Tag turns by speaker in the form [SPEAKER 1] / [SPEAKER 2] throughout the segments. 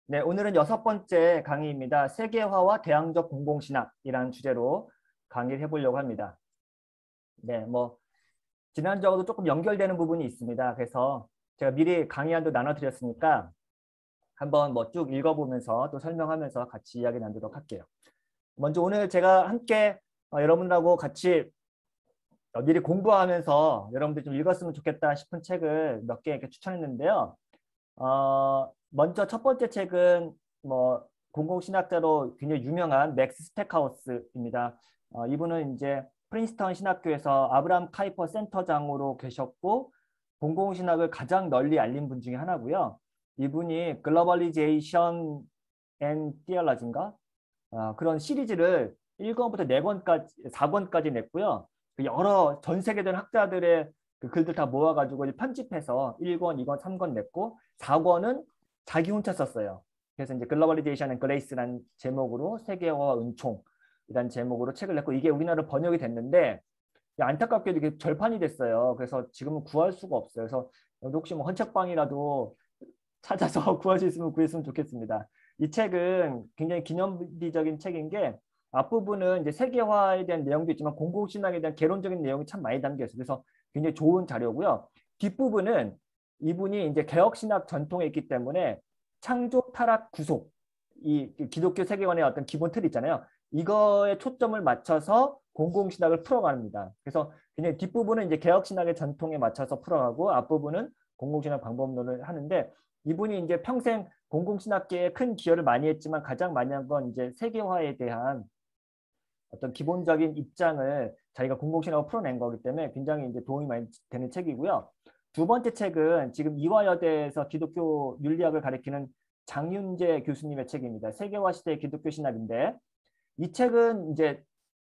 [SPEAKER 1] 네, 오늘은 6번째 강의입니다. 세계화와 대항적 공공신학이라는 주제로 강의를 해보려고 합니다. 네, 지난주하고도 조금 연결되는 부분이 있습니다. 그래서 제가 미리 강의안도 나눠드렸으니까 한번 쭉 읽어보면서 또 설명하면서 같이 이야기 나누도록 할게요. 먼저 오늘 제가 함께 여러분들하고 같이 미리 공부하면서 여러분들 좀 읽었으면 좋겠다 싶은 책을 몇 개 이렇게 추천했는데요. 먼저 첫 번째 책은 공공신학자로 굉장히 유명한 맥스 스택하우스입니다. 이분은 이제 프린스턴 신학교에서 아브라함 카이퍼 센터장으로 계셨고 공공신학을 가장 널리 알린 분 중에 하나고요. 이분이 글로벌리제이션 앤 티얼러지인가? 그런 시리즈를 1권부터 4권까지, 4권까지 냈고요. 그 여러 전 세계적인 학자들의 그 글들 다 모아가지고 편집해서 1권, 2권, 3권 냈고 4권은 자기 혼자 썼어요. 그래서 이제 글로벌리제이션 앤 그레이스라는 제목으로 세계화와 은총이라는 제목으로 책을 냈고 이게 우리나라로 번역이 됐는데 안타깝게도 이게 절판이 됐어요. 그래서 지금은 구할 수가 없어요. 그래서 혹시 헌책방이라도 찾아서 구할 수 있으면 구했으면 좋겠습니다. 이 책은 굉장히 기념비적인 책인 게 앞부분은 이제 세계화에 대한 내용도 있지만 공공신학에 대한 개론적인 내용이 참 많이 담겨 있어요. 그래서 굉장히 좋은 자료고요. 뒷부분은 이분이 이제 개혁신학 전통에 있기 때문에 창조, 타락, 구속 이 기독교 세계관의 어떤 기본 틀 있잖아요. 이거에 초점을 맞춰서 공공신학을 풀어갑니다. 그래서 굉장히 뒷부분은 이제 개혁신학의 전통에 맞춰서 풀어가고 앞부분은 공공신학 방법론을 하는데 이분이 이제 평생 공공신학계에 큰 기여를 많이 했지만 가장 많이 한 건 이제 세계화에 대한 어떤 기본적인 입장을 자기가 공공신학으로 풀어낸 거기 때문에 굉장히 이제 도움이 많이 되는 책이고요. 두 번째 책은 지금 이화여대에서 기독교 윤리학을 가리키는 장윤재 교수님의 책입니다. 세계화 시대의 기독교 신학인데 이 책은 이제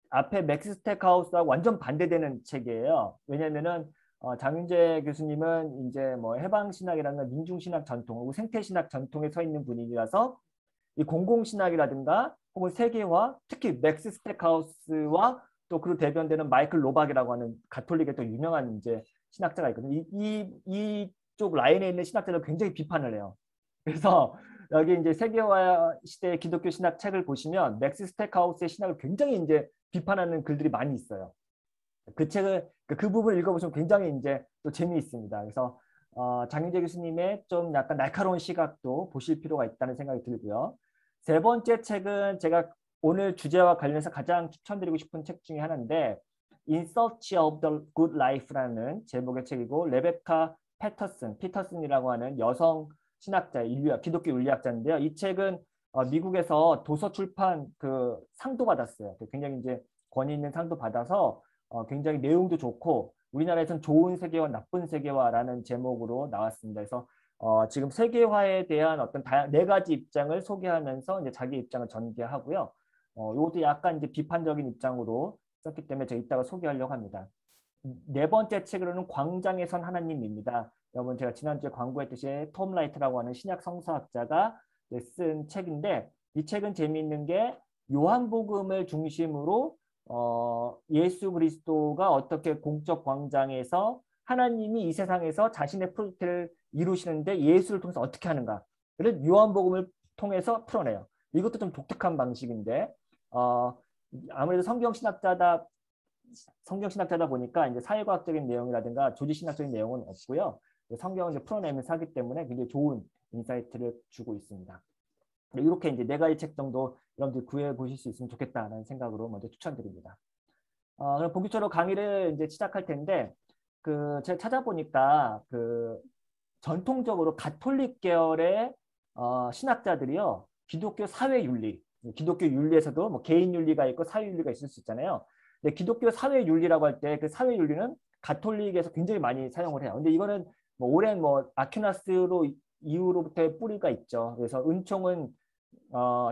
[SPEAKER 1] 앞에 맥스 스택하우스하고 완전 반대되는 책이에요. 왜냐면은 장윤재 교수님은 이제 해방신학이라는 민중신학 전통, 생태신학 전통에 서 있는 분이라서 이 공공신학이라든가 혹은 세계화, 특히 맥스 스택하우스와 또 그로 대변되는 마이클 로박이라고 하는 가톨릭의 또 유명한 이제 신학자가 있거든요. 이쪽 라인에 있는 신학자들 굉장히 비판을 해요. 그래서 여기 이제 세계화 시대의 기독교 신학 책을 보시면 맥스 스택하우스의 신학을 굉장히 이제 비판하는 글들이 많이 있어요. 그 책을 그 부분을 읽어보시면 굉장히 이제 또 재미있습니다. 그래서 장윤재 교수님의 좀 약간 날카로운 시각도 보실 필요가 있다는 생각이 들고요. 세 번째 책은 제가 오늘 주제와 관련해서 가장 추천드리고 싶은 책 중에 하나인데 In Search of the Good Life라는 제목의 책이고 레베카 피터슨이라고 하는 여성 신학자, 기독교 윤리학자인데요. 이 책은 미국에서 도서 출판 그 상도 받았어요. 굉장히 이제 권위 있는 상도 받아서 굉장히 내용도 좋고 우리나라에서는 좋은 세계화, 나쁜 세계화라는 제목으로 나왔습니다. 그래서 지금 세계화에 대한 어떤 네 가지 입장을 소개하면서 이제 자기 입장을 전개하고요. 이것도 약간 이제 비판적인 입장으로 썼기 때문에 제가 이따가 소개하려고 합니다. 네 번째 책으로는 광장에 선 하나님입니다. 여러분 제가 지난주에 광고했듯이 톰 라이트라고 하는 신약 성서학자가 쓴 책인데 이 책은 재미있는 게 요한복음을 중심으로 예수 그리스도가 어떻게 공적 광장에서 하나님이 이 세상에서 자신의 프로젝트를 이루시는데 예수를 통해서 어떻게 하는가를 요한복음을 통해서 풀어내요. 이것도 좀 독특한 방식인데 아무래도 성경신학자다 보니까 이제 사회과학적인 내용이라든가 조직신학적인 내용은 없고요. 성경을 이제 풀어내면서 하기 때문에 굉장히 좋은 인사이트를 주고 있습니다. 이렇게 이제 네 가지 책 정도 여러분들 구해 보실 수 있으면 좋겠다는 생각으로 먼저 추천드립니다. 그럼 본격적으로 강의를 이제 시작할 텐데 제가 찾아보니까 전통적으로 가톨릭 계열의 신학자들이요 기독교 사회 윤리, 기독교 윤리에서도 개인 윤리가 있고 사회 윤리가 있을 수 있잖아요. 근데 기독교 사회 윤리라고 할 때 그 사회 윤리는 가톨릭에서 굉장히 많이 사용을 해요. 근데 이거는 오랜 아퀴나스로 이후로부터의 뿌리가 있죠. 그래서 은총은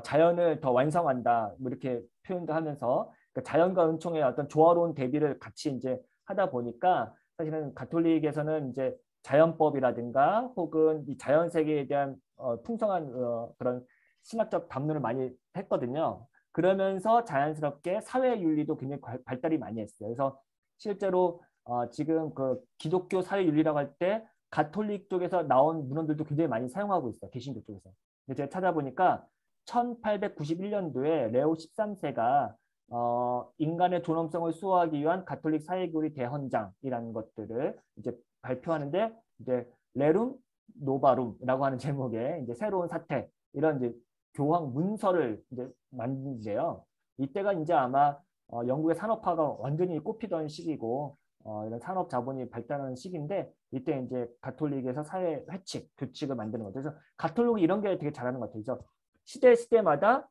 [SPEAKER 1] 자연을 더 완성한다 이렇게 표현도 하면서 자연과 은총의 어떤 조화로운 대비를 같이 이제 하다 보니까 사실은 가톨릭에서는 이제 자연법이라든가 혹은 이 자연 세계에 대한 풍성한 그런 신학적 담론을 많이 했거든요. 그러면서 자연스럽게 사회 윤리도 굉장히 발달이 많이 했어요. 그래서 실제로 지금 그 기독교 사회 윤리라고 할 때 가톨릭 쪽에서 나온 문헌들도 굉장히 많이 사용하고 있어요. 개신교 쪽에서. 근데 제가 찾아보니까 1891년도에 레오 13세가 인간의 존엄성을 수호하기 위한 가톨릭 사회교리 대헌장이라는 것들을 이제 발표하는데 이제 레룸 노바룸이라고 하는 제목의 이제 새로운 사태 이런 이제 교황 문서를 이제 만든대요. 이때가 이제 아마 영국의 산업화가 완전히 꽃피던 시기고 이런 산업 자본이 발달하는 시기인데 이때 이제 가톨릭에서 사회 회칙, 규칙을 만드는 거죠. 그래서 가톨릭이 이런 게 되게 잘하는 것 같아요. 그래서 시대마다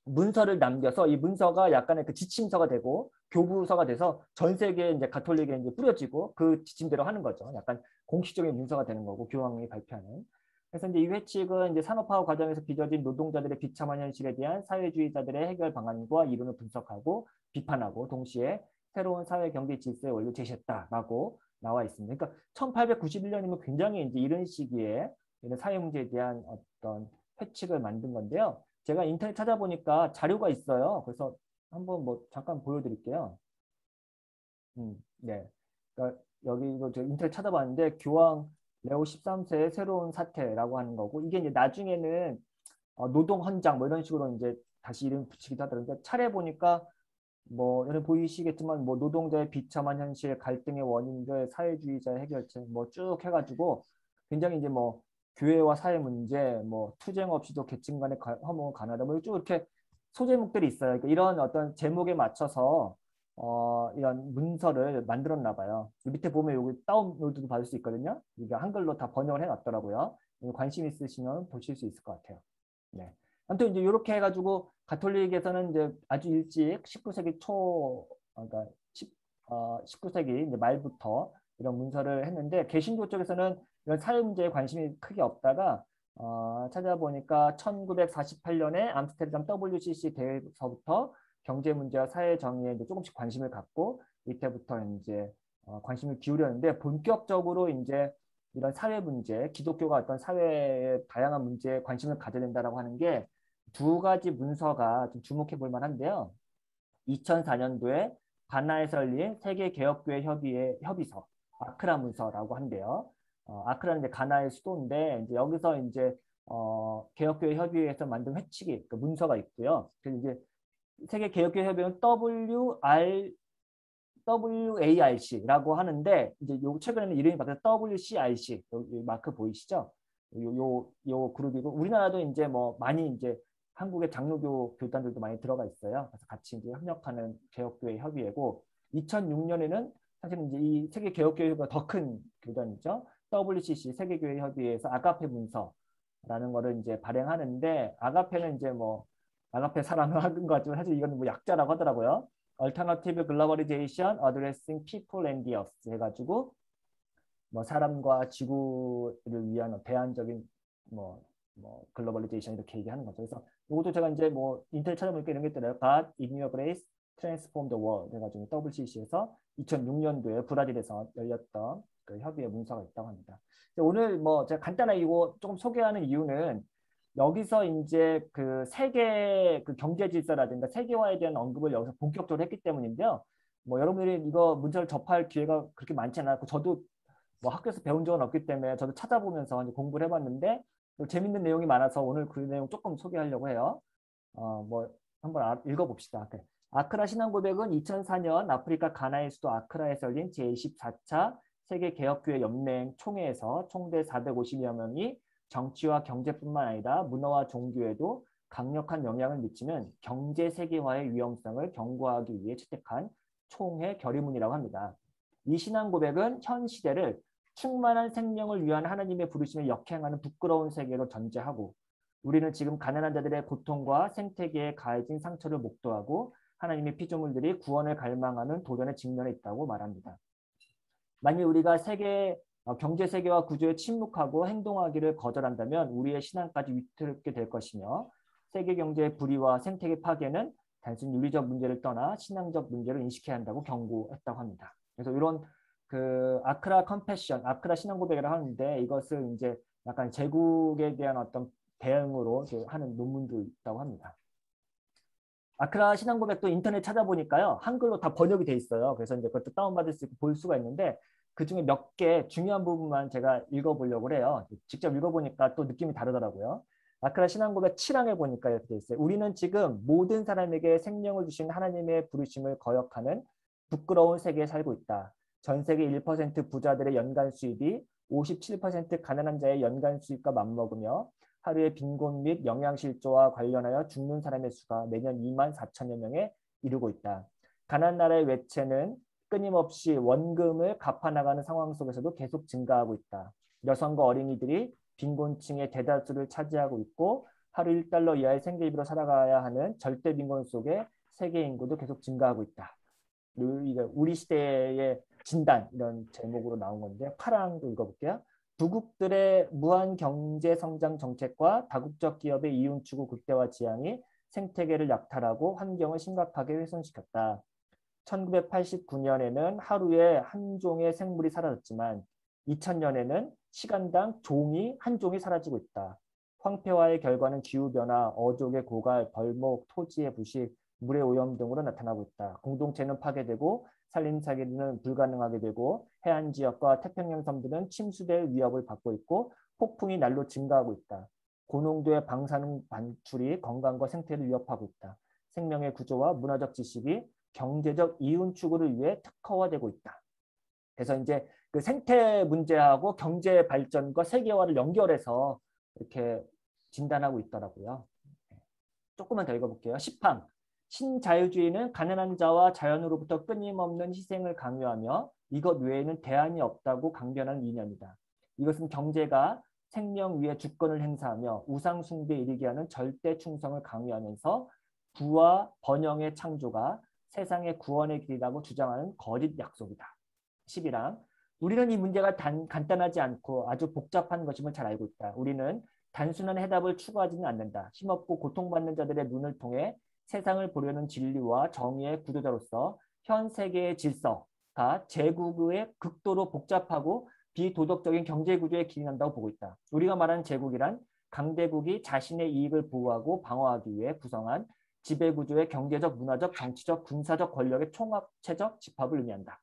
[SPEAKER 1] 문서를 남겨서 이 문서가 약간의 그 지침서가 되고 교부서가 돼서 전 세계에 이제 가톨릭에 이제 뿌려지고 그 지침대로 하는 거죠. 약간 공식적인 문서가 되는 거고 교황이 발표하는. 그래서 이제 이 회칙은 이제 산업화 과정에서 빚어진 노동자들의 비참한 현실에 대한 사회주의자들의 해결 방안과 이론을 분석하고 비판하고 동시에 새로운 사회 경제 질서의 원리를 제시했다라고 나와 있습니다. 그러니까 1891년이면 굉장히 이제 이런 시기에 이런 사회 문제에 대한 어떤 회칙을 만든 건데요. 제가 인터넷 찾아보니까 자료가 있어요. 그래서 한번 뭐 잠깐 보여드릴게요. 네. 그러니까 여기 이거 저 인터넷 찾아봤는데 교황 레오 13세의 새로운 사태라고 하는 거고 이게 이제 나중에는 노동 헌장 뭐 이런 식으로 이제 다시 이름 붙이기도 하더라고요. 차례 보니까 뭐 여러분 보이시겠지만 뭐 노동자의 비참한 현실, 갈등의 원인들, 사회주의자의 해결책 뭐 쭉 해가지고 굉장히 이제 뭐 교회와 사회 문제, 뭐 투쟁 없이도 계층 간의 허무가 가능하다 뭐 쭉 이렇게 소제목들이 있어요. 그러니까 이런 어떤 제목에 맞춰서 이런 문서를 만들었나 봐요. 밑에 보면 여기 다운로드도 받을 수 있거든요. 이게 한글로 다 번역을 해놨더라고요. 관심 있으시면 보실 수 있을 것 같아요. 네. 아무튼 이제 이렇게 해가지고 가톨릭에서는 이제 아주 일찍 19세기 초, 그러니까 19세기 이제 말부터 이런 문서를 했는데 개신교 쪽에서는 이런 사회 문제에 관심이 크게 없다가 찾아보니까 1948년에 암스테르담 WCC 대회에서부터 경제 문제와 사회 정의에 이제 조금씩 관심을 갖고 이때부터 이제 관심을 기울였는데 본격적으로 이제 이런 사회 문제, 기독교가 어떤 사회의 다양한 문제에 관심을 가져야 된다라고 하는 게 두 가지 문서가 좀 주목해 볼 만한데요. 2004년도에 가나에서 열린 세계개혁교회 협의서, 아크라 문서라고 한대요. 아크라는 이제 가나의 수도인데 이제 여기서 이제 개혁교회 협의회에서 만든 회칙이 그 문서가 있고요. 그래서 이제 세계개혁교회 협의회는 WARC라고 하는데 이제 요 최근에는 이름이 바뀌어서 WCRC 여기 마크 보이시죠? 요 그룹이고 우리나라도 이제 뭐 많이 이제 한국의 장로교 교단들도 많이 들어가 있어요. 그래서 같이 이제 협력하는 개혁교회 협의회고 2006년에는 사실 이제 이 세계 개혁교회 협의회가 더 큰 교단이죠. WCC 세계교회 협의회에서 아가페 문서라는 거를 이제 발행하는데 아가페는 이제 뭐 아가페 사랑을 하는 것 같지만 사실 이건 뭐 약자라고 하더라고요. Alternative Globalization Addressing People and the Earth 해가지고 뭐 사람과 지구를 위한 대안적인 뭐 글로벌리제이션 이렇게 얘기하는 거죠. 그래서 이것도 제가 이제 뭐 인터넷 찾아보니까 이런 게 있더라고요. God in Your Grace Transform the World 해가지고 WCC에서 2006년도에 브라질에서 열렸던 그 협의회 문서가 있다고 합니다. 오늘 뭐 제가 간단하게 이거 조금 소개하는 이유는 여기서 이제 그 세계 그 경제 질서라든가 세계화에 대한 언급을 여기서 본격적으로 했기 때문인데요. 뭐 여러분들이 이거 문서를 접할 기회가 그렇게 많지 않았고 저도 뭐 학교에서 배운 적은 없기 때문에 저도 찾아보면서 이제 공부를 해봤는데 재밌는 내용이 많아서 오늘 그 내용 조금 소개하려고 해요. 뭐 한번 읽어봅시다. 아크라 신앙고백은 2004년 아프리카 가나의 수도 아크라에서 열린 제24차 세계개혁교회 연맹 총회에서 총대 450여 명이 정치와 경제뿐만 아니라 문화와 종교에도 강력한 영향을 미치는 경제 세계화의 위험성을 경고하기 위해 채택한 총회 결의문이라고 합니다. 이 신앙 고백은 현 시대를 충만한 생명을 위한 하나님의 부르심에 역행하는 부끄러운 세계로 전제하고 우리는 지금 가난한 자들의 고통과 생태계에 가해진 상처를 목도하고 하나님의 피조물들이 구원을 갈망하는 도전에 직면해 있다고 말합니다. 만일 우리가 경제 세계와 구조에 침묵하고 행동하기를 거절한다면 우리의 신앙까지 위태롭게 될 것이며 세계 경제의 불의와 생태계 파괴는 단순히 윤리적 문제를 떠나 신앙적 문제를 인식해야 한다고 경고했다고 합니다. 그래서 이런 그 아크라 컨페션, 아크라 신앙 고백이라고 하는데 이것을 이제 약간 제국에 대한 어떤 대응으로 하는 논문도 있다고 합니다. 아크라 신앙 고백도 인터넷 찾아보니까요 한글로 다 번역이 돼 있어요. 그래서 이제 그것도 다운받을 수 있고 볼 수가 있는데 그중에 몇 개 중요한 부분만 제가 읽어보려고 해요. 직접 읽어보니까 또 느낌이 다르더라고요. 아크라 신앙고백 7항에 보니까 이렇게 돼 있어요. 우리는 지금 모든 사람에게 생명을 주신 하나님의 부르심을 거역하는 부끄러운 세계에 살고 있다. 전 세계 1% 부자들의 연간 수입이 57% 가난한 자의 연간 수입과 맞먹으며 하루의 빈곤 및 영양실조와 관련하여 죽는 사람의 수가 매년 2만 4천여 명에 이르고 있다. 가난한 나라의 외채는 끊임없이 원금을 갚아나가는 상황 속에서도 계속 증가하고 있다. 여성과 어린이들이 빈곤층의 대다수를 차지하고 있고 하루 1달러 이하의 생계비로 살아가야 하는 절대 빈곤 속에 세계 인구도 계속 증가하고 있다. 우리 시대의 진단 이런 제목으로 나온 건데 8항도 읽어볼게요. 부국들의 무한 경제 성장 정책과 다국적 기업의 이윤 추구 극대화 지향이 생태계를 약탈하고 환경을 심각하게 훼손시켰다. 1989년에는 하루에 한 종의 생물이 사라졌지만 2000년에는 시간당 한 종이 사라지고 있다. 황폐화의 결과는 기후변화, 어족의 고갈, 벌목, 토지의 부식, 물의 오염 등으로 나타나고 있다. 공동체는 파괴되고 산림사계는 불가능하게 되고 해안지역과 태평양 섬들은 침수될 위협을 받고 있고 폭풍이 날로 증가하고 있다. 고농도의 방사능 반출이 건강과 생태를 위협하고 있다. 생명의 구조와 문화적 지식이 경제적 이윤 추구를 위해 특화화되고 있다. 그래서 이제 그 생태 문제하고 경제 발전과 세계화를 연결해서 이렇게 진단하고 있더라고요. 조금만 더 읽어볼게요. 10항. 신자유주의는 가난한 자와 자연으로부터 끊임없는 희생을 강요하며 이것 외에는 대안이 없다고 강변한 이념이다. 이것은 경제가 생명 위에 주권을 행사하며 우상 숭배에 이르게 하는 절대 충성을 강요하면서 부와 번영의 창조가 세상의 구원의 길이라고 주장하는 거짓 약속이다. 11항. 우리는 이 문제가 간단하지 않고 아주 복잡한 것임을 잘 알고 있다. 우리는 단순한 해답을 추구하지는 않는다. 힘없고 고통받는 자들의 눈을 통해 세상을 보려는 진리와 정의의 구도자로서 현 세계의 질서가 제국의 극도로 복잡하고 비도덕적인 경제구조에 기인한다고 보고 있다. 우리가 말하는 제국이란 강대국이 자신의 이익을 보호하고 방어하기 위해 구성한 지배구조의 경제적, 문화적, 정치적, 군사적 권력의 총합체적 집합을 의미한다.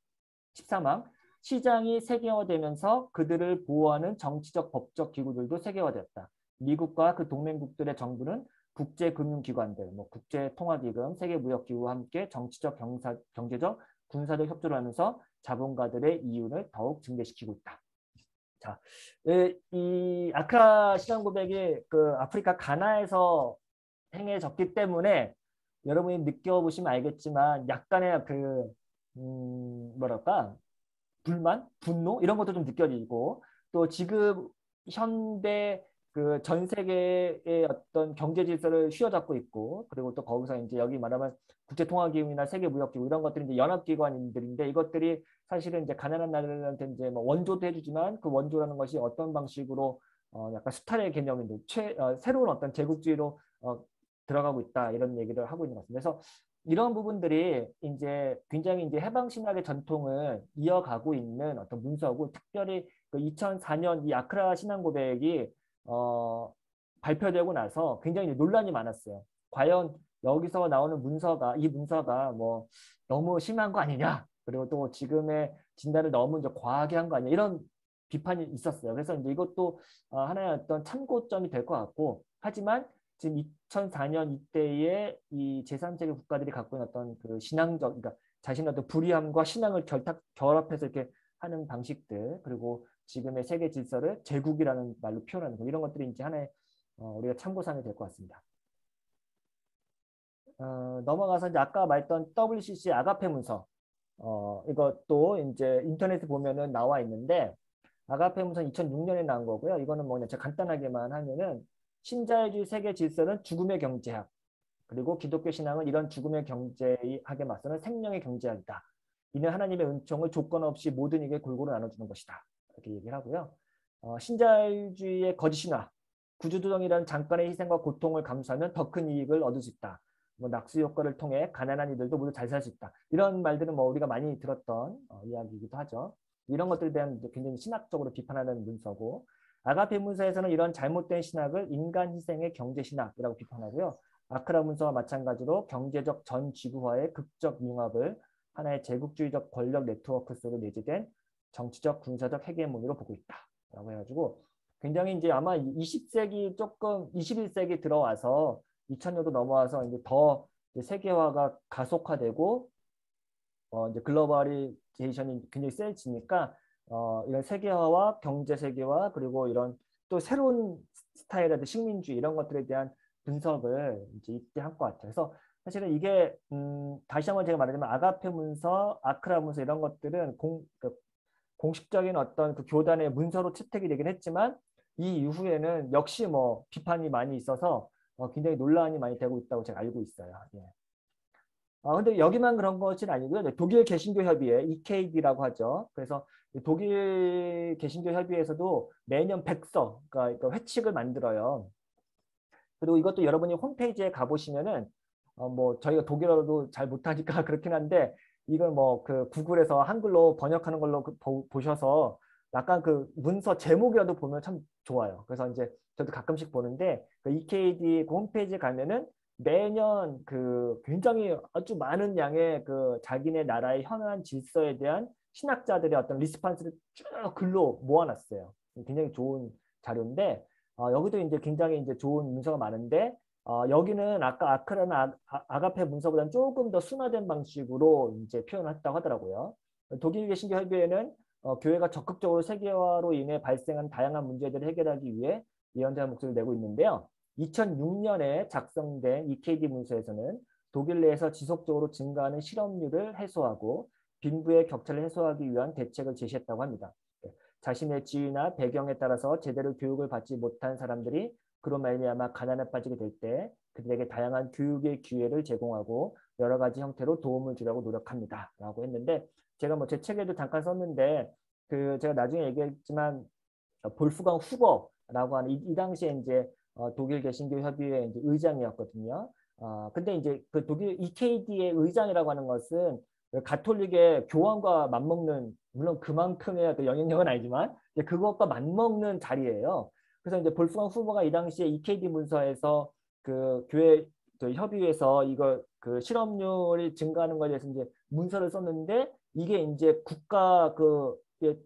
[SPEAKER 1] 13항. 시장이 세계화되면서 그들을 보호하는 정치적, 법적 기구들도 세계화되었다. 미국과 그 동맹국들의 정부는 국제금융기관들, 국제통화기금, 세계무역기구와 함께 정치적, 경제적, 군사적 협조를 하면서 자본가들의 이윤을 더욱 증대시키고 있다. 자, 이 아크라 신앙고백이 그 아프리카 가나에서 행해졌기 때문에 여러분이 느껴보시면 알겠지만 약간의 그 뭐랄까 불만, 분노 이런 것도 좀 느껴지고 또 지금 현대 그 전 세계의 어떤 경제 질서를 휘어잡고 있고 그리고 또 거기서 이제 여기 말하면 국제통화기금이나 세계무역기구 이런 것들이 이제 연합기관들인데 이것들이 사실은 이제 가난한 나라들한테 이제 뭐 원조도 해주지만 그 원조라는 것이 어떤 방식으로 약간 수탈의 개념인데 새로운 어떤 제국주의로 들어가고 있다 이런 얘기를 하고 있는 것 같습니다. 그래서 이런 부분들이 이제 굉장히 이제 해방 신학의 전통을 이어가고 있는 어떤 문서고 특별히 그 2004년 이 아크라 신앙 고백이 발표되고 나서 굉장히 논란이 많았어요. 과연 여기서 나오는 문서가 이 문서가 뭐 너무 심한 거 아니냐? 그리고 또 지금의 진단을 너무 이제 과하게 한 거 아니냐? 이런 비판이 있었어요. 그래서 이제 이것도 하나의 어떤 참고점이 될 것 같고 하지만 지금 2004년 이때의 이 제3세계 국가들이 갖고 있는 어떤 그 신앙적, 그러니까 자신의 어떤 불의함과 신앙을 결합해서 이렇게 하는 방식들, 그리고 지금의 세계 질서를 제국이라는 말로 표현하는 거, 이런 것들이 이제 하나의 우리가 참고사항이 될 것 같습니다. 넘어가서 이제 아까 말했던 WCC 아가페 문서, 이것도 이제 인터넷에 보면은 나와 있는데 아가페 문서 2006년에 나온 거고요. 이거는 뭐냐, 제가 간단하게만 하면은 신자유주의 세계 질서는 죽음의 경제학, 그리고 기독교 신앙은 이런 죽음의 경제학에 맞서는 생명의 경제학이다. 이는 하나님의 은총을 조건 없이 모든 이에게 골고루 나눠주는 것이다. 이렇게 얘기를 하고요. 신자유주의의 거짓 신화, 구주도정이라는 잠깐의 희생과 고통을 감수하면 더 큰 이익을 얻을 수 있다. 뭐 낙수 효과를 통해 가난한 이들도 모두 잘 살 수 있다. 이런 말들은 뭐 우리가 많이 들었던 이야기이기도 하죠. 이런 것들에 대한 굉장히 신학적으로 비판하는 문서고 아가페 문서에서는 이런 잘못된 신학을 인간 희생의 경제 신학이라고 비판하고요. 아크라 문서와 마찬가지로 경제적 전 지구화의 극적 융합을 하나의 제국주의적 권력 네트워크 속에 내재된 정치적 군사적 헤게모니로 보고 있다라고 해가지고 굉장히 이제 아마 20세기 조금 21세기 들어와서 2000년도 넘어와서 이제 더 이제 세계화가 가속화되고 이제 글로벌리제이션이 굉장히 세지니까 이런 세계화와 경제 세계화 그리고 이런 또 새로운 스타일의 식민주의 이런 것들에 대한 분석을 이제 이때 한 것 같아요. 그래서 사실은 이게 다시 한번 제가 말하자면 아가페 문서, 아크라 문서 이런 것들은 공식적인 어떤 그 교단의 문서로 채택이 되긴 했지만 이 이후에는 역시 뭐 비판이 많이 있어서 굉장히 논란이 많이 되고 있다고 제가 알고 있어요. 예. 근데 여기만 그런 것은 아니고요. 독일 개신교 협의회 EKD라고 하죠. 그래서 독일 개신교 협의회에서도 매년 백서, 그러니까 회칙을 만들어요. 그리고 이것도 여러분이 홈페이지에 가보시면은 뭐 저희가 독일어도 잘 못하니까 그렇긴 한데 이걸 뭐 그 구글에서 한글로 번역하는 걸로 보셔서 약간 그 문서 제목이라도 보면 참 좋아요. 그래서 이제 저도 가끔씩 보는데 그 EKD 그 홈페이지에 가면은 매년 그 굉장히 아주 많은 양의 그 자기네 나라의 현안 질서에 대한 신학자들의 어떤 리스판스를 쭉 글로 모아놨어요. 굉장히 좋은 자료인데 여기도 이제 굉장히 이제 좋은 문서가 많은데 여기는 아까 아크라나 아가페 문서보다는 조금 더 순화된 방식으로 이제 표현했다고 하더라고요. 독일 개신교 협의회는 교회가 적극적으로 세계화로 인해 발생한 다양한 문제들을 해결하기 위해 예언자의 목소리를 내고 있는데요. 2006년에 작성된 EKD 문서에서는 독일 내에서 지속적으로 증가하는 실업률을 해소하고 빈부의 격차를 해소하기 위한 대책을 제시했다고 합니다. 자신의 지위나 배경에 따라서 제대로 교육을 받지 못한 사람들이 그로 말미암아 가난에 빠지게 될 때 그들에게 다양한 교육의 기회를 제공하고 여러 가지 형태로 도움을 주려고 노력합니다. 라고 했는데 제가 뭐 제 책에도 잠깐 썼는데 그 제가 나중에 얘기했지만 볼프강 후버라고 하는 이 당시에 이제 독일 개신교 협의회 이제 의장이었거든요. 근데 이제 그 독일 EKD의 의장이라고 하는 것은 가톨릭의 교황과 맞먹는 물론 그만큼의 영향력은 아니지만 그것과 맞먹는 자리예요. 그래서 이제 볼프강 후보가 이 당시에 EKD 문서에서 그 교회 그 협의회에서 이거 그 실업률이 증가하는 것에 대해서 이제 문서를 썼는데 이게 이제 국가 그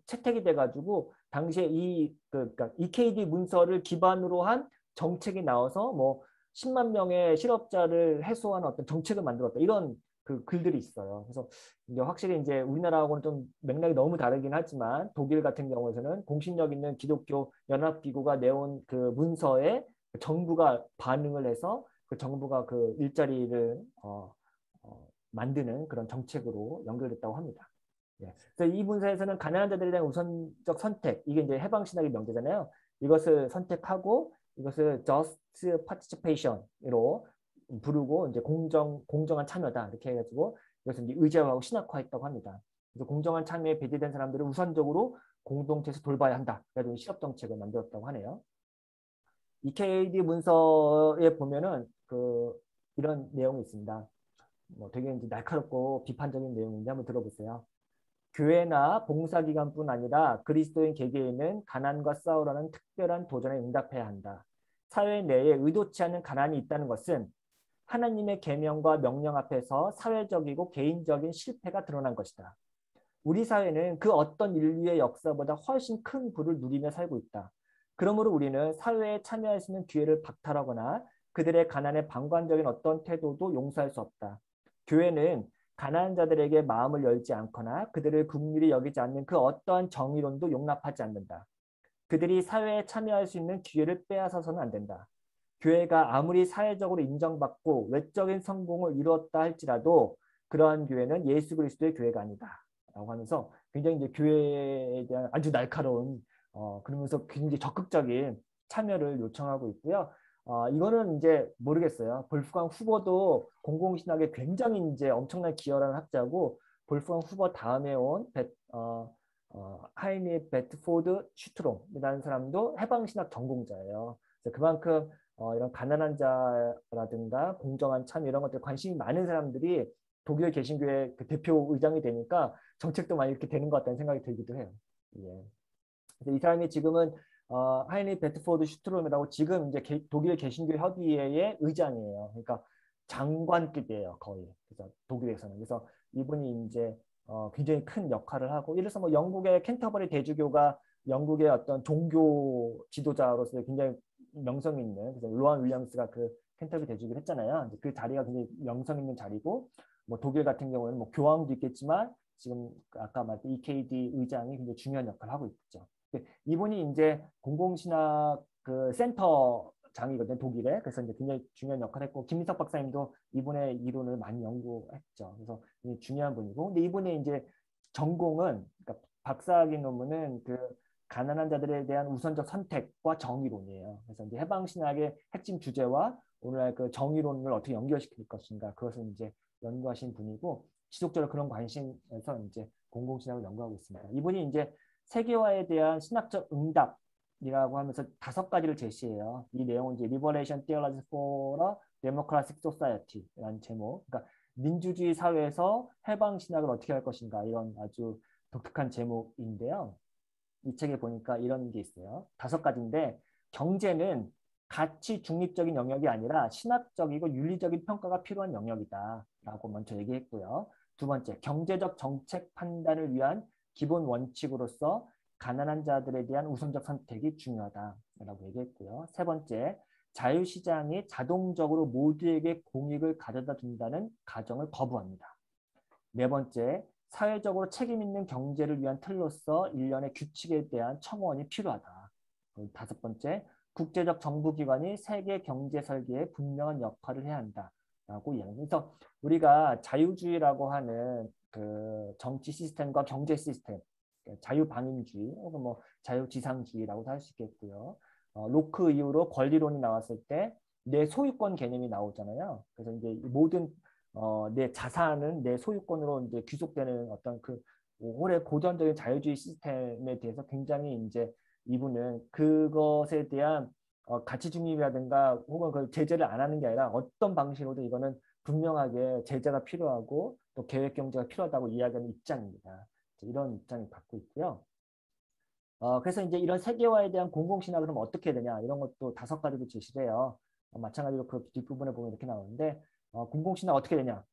[SPEAKER 1] 채택이 돼가지고 당시에 그러니까 EKD 문서를 기반으로 한 정책이 나와서 뭐 10만 명의 실업자를 해소하는 어떤 정책을 만들었다 이런 그 글들이 있어요. 그래서 이제 확실히 이제 우리나라하고는 좀 맥락이 너무 다르긴 하지만 독일 같은 경우에는 공신력 있는 기독교 연합기구가 내온 그 문서에 정부가 반응을 해서 그 정부가 그 일자리를 만드는 그런 정책으로 연결됐다고 합니다. 예. 그래서 이 문서에서는 가난한 자들에 대한 우선적 선택, 이게 이제 해방신학의 명제잖아요. 이것을 선택하고 이것을 just participation으로 부르고 이제 공정한 참여다 이렇게 해가지고 이것을 이제 의제화하고 신학화했다고 합니다. 그래서 공정한 참여에 배제된 사람들을 우선적으로 공동체에서 돌봐야 한다. 그래서 실업 정책을 만들었다고 하네요. EKD 문서에 보면은 이런 내용이 있습니다. 뭐 되게 이제 날카롭고 비판적인 내용인데 한번 들어보세요. 교회나 봉사기관뿐 아니라 그리스도인 개개인은 가난과 싸우라는 특별한 도전에 응답해야 한다. 사회 내에 의도치 않은 가난이 있다는 것은 하나님의 계명과 명령 앞에서 사회적이고 개인적인 실패가 드러난 것이다. 우리 사회는 그 어떤 인류의 역사보다 훨씬 큰 부를 누리며 살고 있다. 그러므로 우리는 사회에 참여할 수 있는 기회를 박탈하거나 그들의 가난에 방관적인 어떤 태도도 용서할 수 없다. 교회는 가난한 자들에게 마음을 열지 않거나 그들을 긍휼히 여기지 않는 그 어떠한 정의론도 용납하지 않는다. 그들이 사회에 참여할 수 있는 기회를 빼앗아서는 안 된다. 교회가 아무리 사회적으로 인정받고 외적인 성공을 이루었다 할지라도 그러한 교회는 예수 그리스도의 교회가 아니다. 라고 하면서 굉장히 이제 교회에 대한 아주 날카로운 그러면서 굉장히 적극적인 참여를 요청하고 있고요. 이거는 이제 모르겠어요. 볼프강 후보도 공공신학에 굉장히 이제 엄청난 기여라는 학자고 볼프강 후보 다음에 온 하이니 베트포드 슈트롬이라는 사람도 해방신학 전공자예요. 그래서 그만큼 이런 가난한 자라든가 공정한 참여 이런 것들 관심이 많은 사람들이 독일 개신교의 그 대표 의장이 되니까 정책도 많이 이렇게 되는 것 같다는 생각이 들기도 해요. 예. 그래서 이 사람이 지금은 하이니 베트포드 슈트롬이라고 지금 이제 독일 개신교 협의회의 의장이에요. 그러니까 장관급이에요, 거의. 그래서 독일에서는. 그래서 이분이 이제 굉장히 큰 역할을 하고 이래서 뭐 영국의 캔터버리 대주교가 영국의 어떤 종교 지도자로서 굉장히 명성 있는 그래서 로안 윌리엄스가 그 캔터버리 대주교를 했잖아요. 그 자리가 굉장히 명성 있는 자리고 뭐 독일 같은 경우는 뭐 교황도 있겠지만 지금 아까 말했던 EKD 의장이 굉장히 중요한 역할을 하고 있죠. 이분이 이제 공공신학 그 센터장이거든요, 독일에. 그래서 이제 굉장히 중요한 역할을 했고 김민석 박사님도 이분의 이론을 많이 연구했죠. 그래서 중요한 분이고, 근데 이분의 이제 전공은 그러니까 박사학위 논문은 그 가난한 자들에 대한 우선적 선택과 정의론이에요. 그래서 이제 해방신학의 핵심 주제와 오늘날 그 정의론을 어떻게 연결시킬 것인가 그것을 이제 연구하신 분이고 지속적으로 그런 관심에서 이제 공공신학을 연구하고 있습니다. 이분이 이제 세계화에 대한 신학적 응답이라고 하면서 5가지를 제시해요. 이 내용은 이제 Liberation Theology for a Democratic Society라는 제목. 그러니까 민주주의 사회에서 해방 신학을 어떻게 할 것인가 이런 아주 독특한 제목인데요. 이 책에 보니까 이런 게 있어요. 5가지인데 경제는 가치 중립적인 영역이 아니라 신학적이고 윤리적인 평가가 필요한 영역이다라고 먼저 얘기했고요. 두 번째, 경제적 정책 판단을 위한 기본 원칙으로서 가난한 자들에 대한 우선적 선택이 중요하다라고 얘기했고요. 세 번째, 자유시장이 자동적으로 모두에게 공익을 가져다 준다는 가정을 거부합니다. 네 번째, 사회적으로 책임 있는 경제를 위한 틀로서 일련의 규칙에 대한 첨언이 필요하다. 5번째, 국제적 정부기관이 세계 경제 설계에 분명한 역할을 해야 한다라고 이야기합니다. 그래서 우리가 자유주의라고 하는 그 정치 시스템과 경제 시스템, 자유방임주의 혹은 뭐 자유지상주의라고도 할 수 있겠고요. 로크 이후로 권리론이 나왔을 때 내 소유권 개념이 나오잖아요. 그래서 이제 모든 내 자산은 내 소유권으로 이제 귀속되는 어떤 그 오래 고전적인 자유주의 시스템에 대해서 굉장히 이제 이분은 그것에 대한 가치 중립이라든가 혹은 그 제재를 안 하는 게 아니라 어떤 방식으로도 이거는 분명하게 제재가 필요하고 또 계획 경제가 필요하다고 이야기하는 입장입니다. 이런 입장을 갖고 있고요. 그래서 이제 이런 세계화에 대한 공공신학을 그럼 어떻게 해야 되냐 이런 것도 5가지로 제시를 해요. 마찬가지로 그 뒷부분에 보면 이렇게 나오는데 공공신학 어떻게 되냐.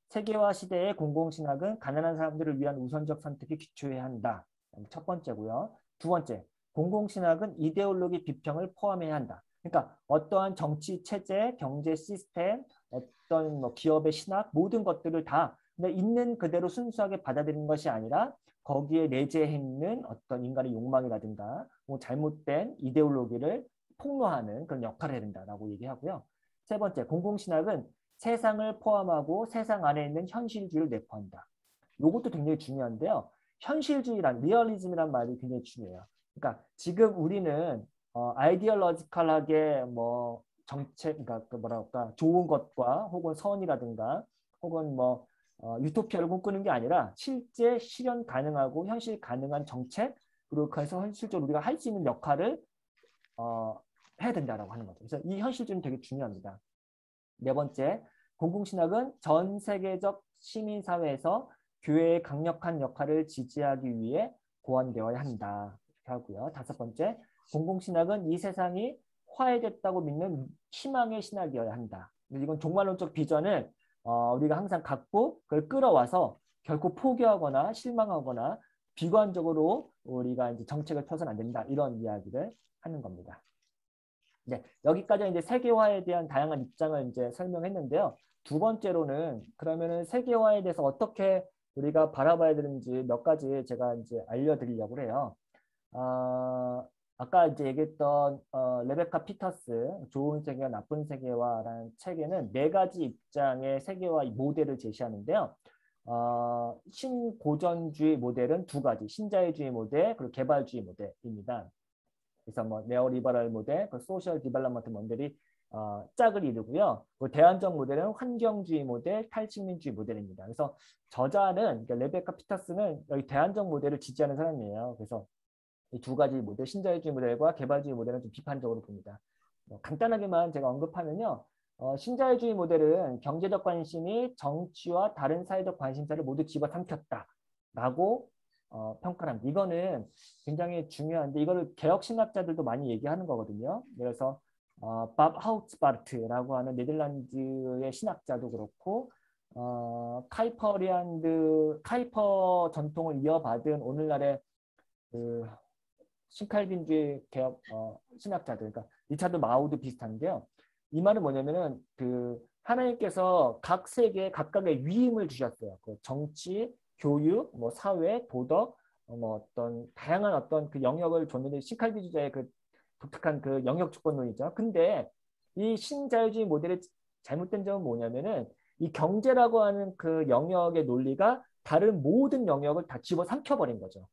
[SPEAKER 1] 세계화 시대의 공공신학은 가난한 사람들을 위한 우선적 선택이 기초해야 한다. 첫 번째고요. 두 번째, 공공신학은 이데올로기 비평을 포함해야 한다. 그러니까 어떠한 정치 체제, 경제 시스템, 어떤 뭐 기업의 신학 모든 것들을 다 있는 그대로 순수하게 받아들이는 것이 아니라 거기에 내재해 있는 어떤 인간의 욕망이라든가 뭐 잘못된 이데올로기를 폭로하는 그런 역할을 해야 된다라고 얘기하고요. 세 번째, 공공신학은 세상을 포함하고 세상 안에 있는 현실주의를 내포한다. 이것도 굉장히 중요한데요. 현실주의란 리얼리즘이란 말이 굉장히 중요해요. 그러니까 지금 우리는 아이디얼러지컬하게 뭐 정책, 그러니까 그 뭐랄까 좋은 것과 혹은 선이라든가 혹은 뭐 유토피아를 꿈꾸는 게 아니라 실제 실현 가능하고 현실 가능한 정책 그리고 그래서 현실적으로 우리가 할 수 있는 역할을 해야 된다라고 하는 거죠. 그래서 이 현실주의는 되게 중요합니다. 네 번째, 공공신학은 전 세계적 시민사회에서 교회의 강력한 역할을 지지하기 위해 고안되어야 한다. 이렇게 하고요. 5번째, 공공신학은 이 세상이 화해됐다고 믿는 희망의 신학이어야 한다. 이건 종말론적 비전을 우리가 항상 갖고 그걸 끌어와서 결코 포기하거나 실망하거나 비관적으로 우리가 이제 정책을 펴서는 안 된다. 이런 이야기를 하는 겁니다. 네, 여기까지 이제 세계화에 대한 다양한 입장을 이제 설명했는데요. 두 번째로는 그러면은 세계화에 대해서 어떻게 우리가 바라봐야 되는지 몇 가지 제가 이제 알려드리려고 해요. 아까 이제 얘기했던 레베카 피터스 좋은 세계와 나쁜 세계화라는 책에는 4가지 입장의 세계화 모델을 제시하는데요. 신고전주의 모델은 2가지, 신자유주의 모델 그리고 개발주의 모델입니다. 그래서 뭐 네오리버럴 모델, 그 소셜 디벨롭먼트 모델이 짝을 이루고요. 그 대안적 모델은 환경주의 모델, 탈식민주의 모델입니다. 그래서 저자는 그러니까 레베카 피터스는 여기 대안적 모델을 지지하는 사람이에요. 그래서 이 2가지 모델, 신자유주의 모델과 개발주의 모델은 좀 비판적으로 봅니다. 간단하게만 제가 언급하면요. 신자유주의 모델은 경제적 관심이 정치와 다른 사회적 관심사를 모두 집어삼켰다라고 평가를 합니다. 이거는 굉장히 중요한데 이거를 개혁신학자들도 많이 얘기하는 거거든요. 그래서 밥 하우츠바르트라고 하는 네덜란드의 신학자도 그렇고 카이퍼 전통을 이어받은 오늘날의 그 신칼빈주의 개혁 신학자들, 그러니까 리차드 마우도 비슷한데요. 이 말은 뭐냐면은 그 하나님께서 각 세계에 각각의 위임을 주셨어요. 그 정치, 교육, 뭐 사회, 도덕, 뭐 어떤 다양한 어떤 그 영역을 줬는데 신칼빈주의자의 그 독특한 그 영역 주권론이죠. 근데 이 신자유주의 모델의 잘못된 점은 뭐냐면은 이 경제라고 하는 그 영역의 논리가 다른 모든 영역을 다 집어삼켜버린 거죠.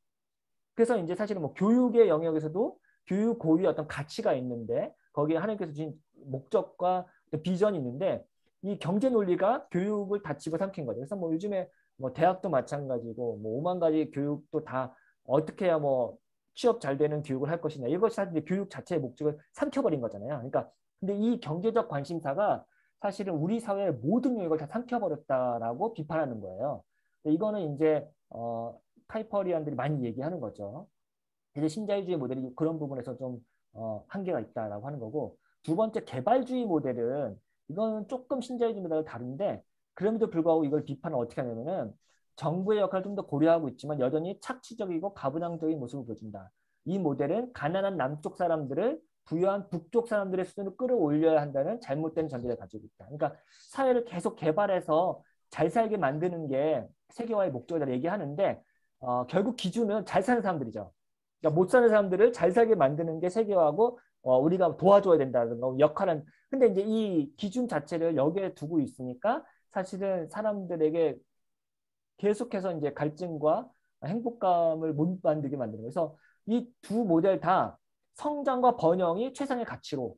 [SPEAKER 1] 그래서 이제 사실은 뭐 교육의 영역에서도 교육 고유의 어떤 가치가 있는데 거기에 하나님께서 주신 목적과 비전이 있는데 이 경제 논리가 교육을 다 집어삼킨 거죠. 그래서 뭐 요즘에 뭐 대학도 마찬가지고 뭐 5만 가지 교육도 다 어떻게 해야 뭐 취업 잘 되는 교육을 할 것이냐 이것이 사실 교육 자체의 목적을 삼켜버린 거잖아요. 그러니까 근데 이 경제적 관심사가 사실은 우리 사회의 모든 영역을 다 삼켜버렸다라고 비판하는 거예요. 이거는 이제 카이퍼리안들이 많이 얘기하는 거죠. 이제 신자유주의 모델이 그런 부분에서 좀 한계가 있다라고 하는 거고 두 번째 개발주의 모델은 이거는 조금 신자유주의 모델과 다른데 그럼에도 불구하고 이걸 비판을 어떻게 하냐면은 정부의 역할을 좀 더 고려하고 있지만 여전히 착취적이고 가부장적인 모습을 보여준다. 이 모델은 가난한 남쪽 사람들을 부유한 북쪽 사람들의 수준으로 끌어올려야 한다는 잘못된 전제를 가지고 있다. 그러니까 사회를 계속 개발해서 잘 살게 만드는 게 세계화의 목적이라고 얘기하는데 결국 기준은 잘 사는 사람들이죠. 그러니까 못 사는 사람들을 잘 살게 만드는 게 세계화고 우리가 도와줘야 된다든가 역할은 근데 이제 이 기준 자체를 여기에 두고 있으니까 사실은 사람들에게 계속해서 이제 갈증과 행복감을 못 만들게 만드는 거예요. 그래서 이 두 모델 다 성장과 번영이 최상의 가치로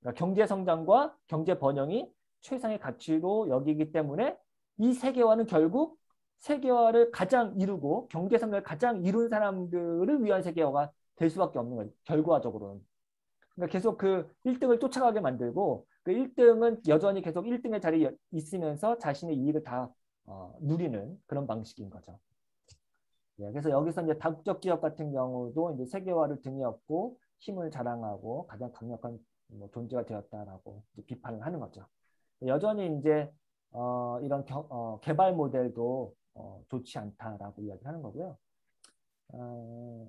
[SPEAKER 1] 그러니까 경제 성장과 경제 번영이 최상의 가치로 여기기 때문에 이 세계화는 결국 세계화를 가장 이루고 경제 성장을 가장 이룬 사람들을 위한 세계화가 될 수밖에 없는 거예요. 결과적으로는. 그러니까 계속 그 1등을 쫓아가게 만들고 그 1등은 여전히 계속 1등의 자리에 있으면서 자신의 이익을 다 누리는 그런 방식인 거죠. 네, 그래서 여기서 이제 다국적 기업 같은 경우도 이제 세계화를 등에 업고 힘을 자랑하고 가장 강력한 뭐 존재가 되었다라고 비판을 하는 거죠. 여전히 이제 이런 개발 모델도 좋지 않다라고 이야기하는 거고요. 어,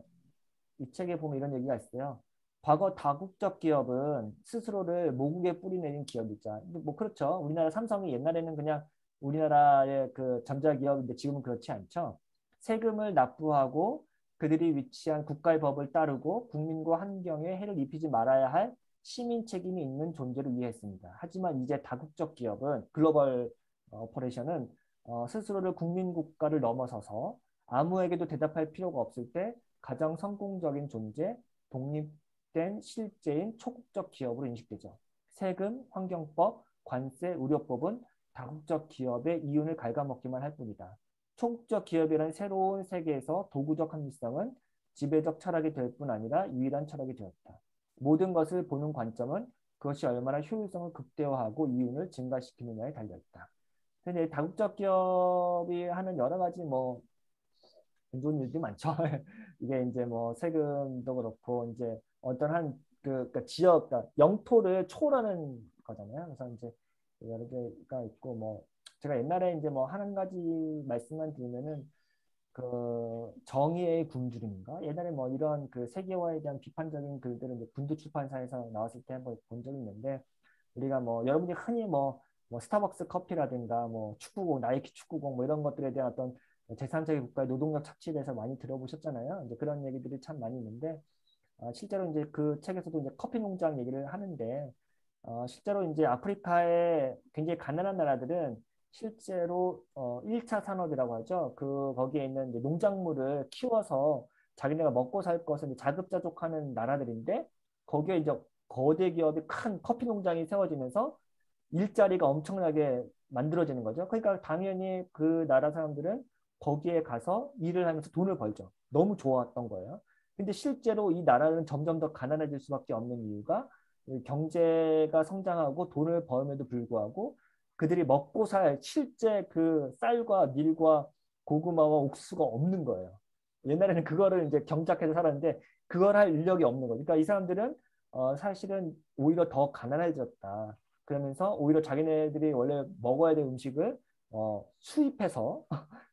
[SPEAKER 1] 이 책에 보면 이런 얘기가 있어요. 과거 다국적 기업은 스스로를 모국에 뿌리내린 기업이자 뭐 그렇죠. 우리나라 삼성이 옛날에는 그냥 우리나라의 그 전자기업인데 지금은 그렇지 않죠. 세금을 납부하고 그들이 위치한 국가의 법을 따르고 국민과 환경에 해를 입히지 말아야 할 시민 책임이 있는 존재를 위했습니다. 하지만 이제 다국적 기업은 글로벌 오퍼레이션은 스스로를 국민 국가를 넘어서서 아무에게도 대답할 필요가 없을 때 가장 성공적인 존재, 독립된 실제인 초국적 기업으로 인식되죠. 세금, 환경법, 관세, 의료법은 다국적 기업의 이윤을 갉아먹기만 할 뿐이다. 초국적 기업이라는 새로운 세계에서 도구적 합리성은 지배적 철학이 될 뿐 아니라 유일한 철학이 되었다. 모든 것을 보는 관점은 그것이 얼마나 효율성을 극대화하고 이윤을 증가시키느냐에 달려있다. 근데 다국적 기업이 하는 여러 가지 뭐 안 좋은 일도 많죠. 이게 이제 뭐 세금도 그렇고 이제 어떤 그 지역, 그러니까 영토를 초월하는 거잖아요. 그래서 이제 여러 개가 있고 뭐 제가 옛날에 이제 뭐 한 가지 말씀만 드리면은 그 정의의 굶주림인가 옛날에 뭐 이런 그 세계화에 대한 비판적인 글들을 이제 분두 출판사에서 나왔을 때 한번 본 적이 있는데 우리가 뭐 여러분이 흔히 뭐 스타벅스 커피라든가 뭐 축구공 나이키 축구공 뭐 이런 것들에 대한 어떤 제3세계 국가의 노동력 착취에 대해서 많이 들어보셨잖아요. 이제 그런 얘기들이 참 많이 있는데 실제로 이제 그 책에서도 이제 커피 농장 얘기를 하는데 실제로 이제 아프리카의 굉장히 가난한 나라들은 실제로 1차 산업이라고 하죠. 그 거기에 있는 이제 농작물을 키워서 자기네가 먹고 살 것을 자급자족하는 나라들인데 거기에 이제 거대 기업이 큰 커피 농장이 세워지면서 일자리가 엄청나게 만들어지는 거죠. 그러니까 당연히 그 나라 사람들은 거기에 가서 일을 하면서 돈을 벌죠. 너무 좋았던 거예요. 근데 실제로 이 나라는 점점 더 가난해질 수밖에 없는 이유가 경제가 성장하고 돈을 벌음에도 불구하고 그들이 먹고 살 실제 그 쌀과 밀과 고구마와 옥수수가 없는 거예요. 옛날에는 그거를 이제 경작해서 살았는데 그걸 할 인력이 없는 거죠. 그러니까 이 사람들은 사실은 오히려 더 가난해졌다. 그러면서 오히려 자기네들이 원래 먹어야 될 음식을 수입해서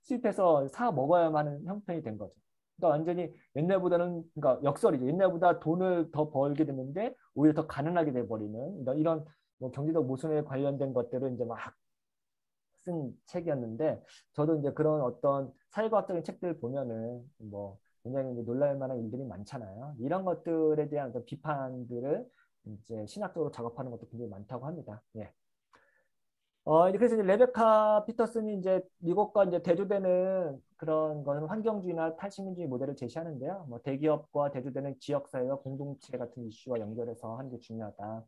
[SPEAKER 1] 수입해서 사 먹어야만 하는 형편이 된 거죠. 그러니까 완전히 옛날보다는 그러니까 역설이죠. 옛날보다 돈을 더 벌게 됐는데 오히려 더 가난하게 돼버리는 이런 뭐 경제적 모순에 관련된 것들을 이제 막 쓴 책이었는데 저도 이제 그런 어떤 사회과학적인 책들 보면은 뭐 굉장히 이제 놀랄 만한 일들이 많잖아요. 이런 것들에 대한 어떤 비판들을 이제 신학적으로 작업하는 것도 굉장히 많다고 합니다. 예. 그래서 이제 레베카 피터슨이 이제 미국과 이제 대조되는 그런 거는 환경주의나 탈식민주의 모델을 제시하는데요. 뭐 대기업과 대조되는 지역사회와 공동체 같은 이슈와 연결해서 하는 게 중요하다.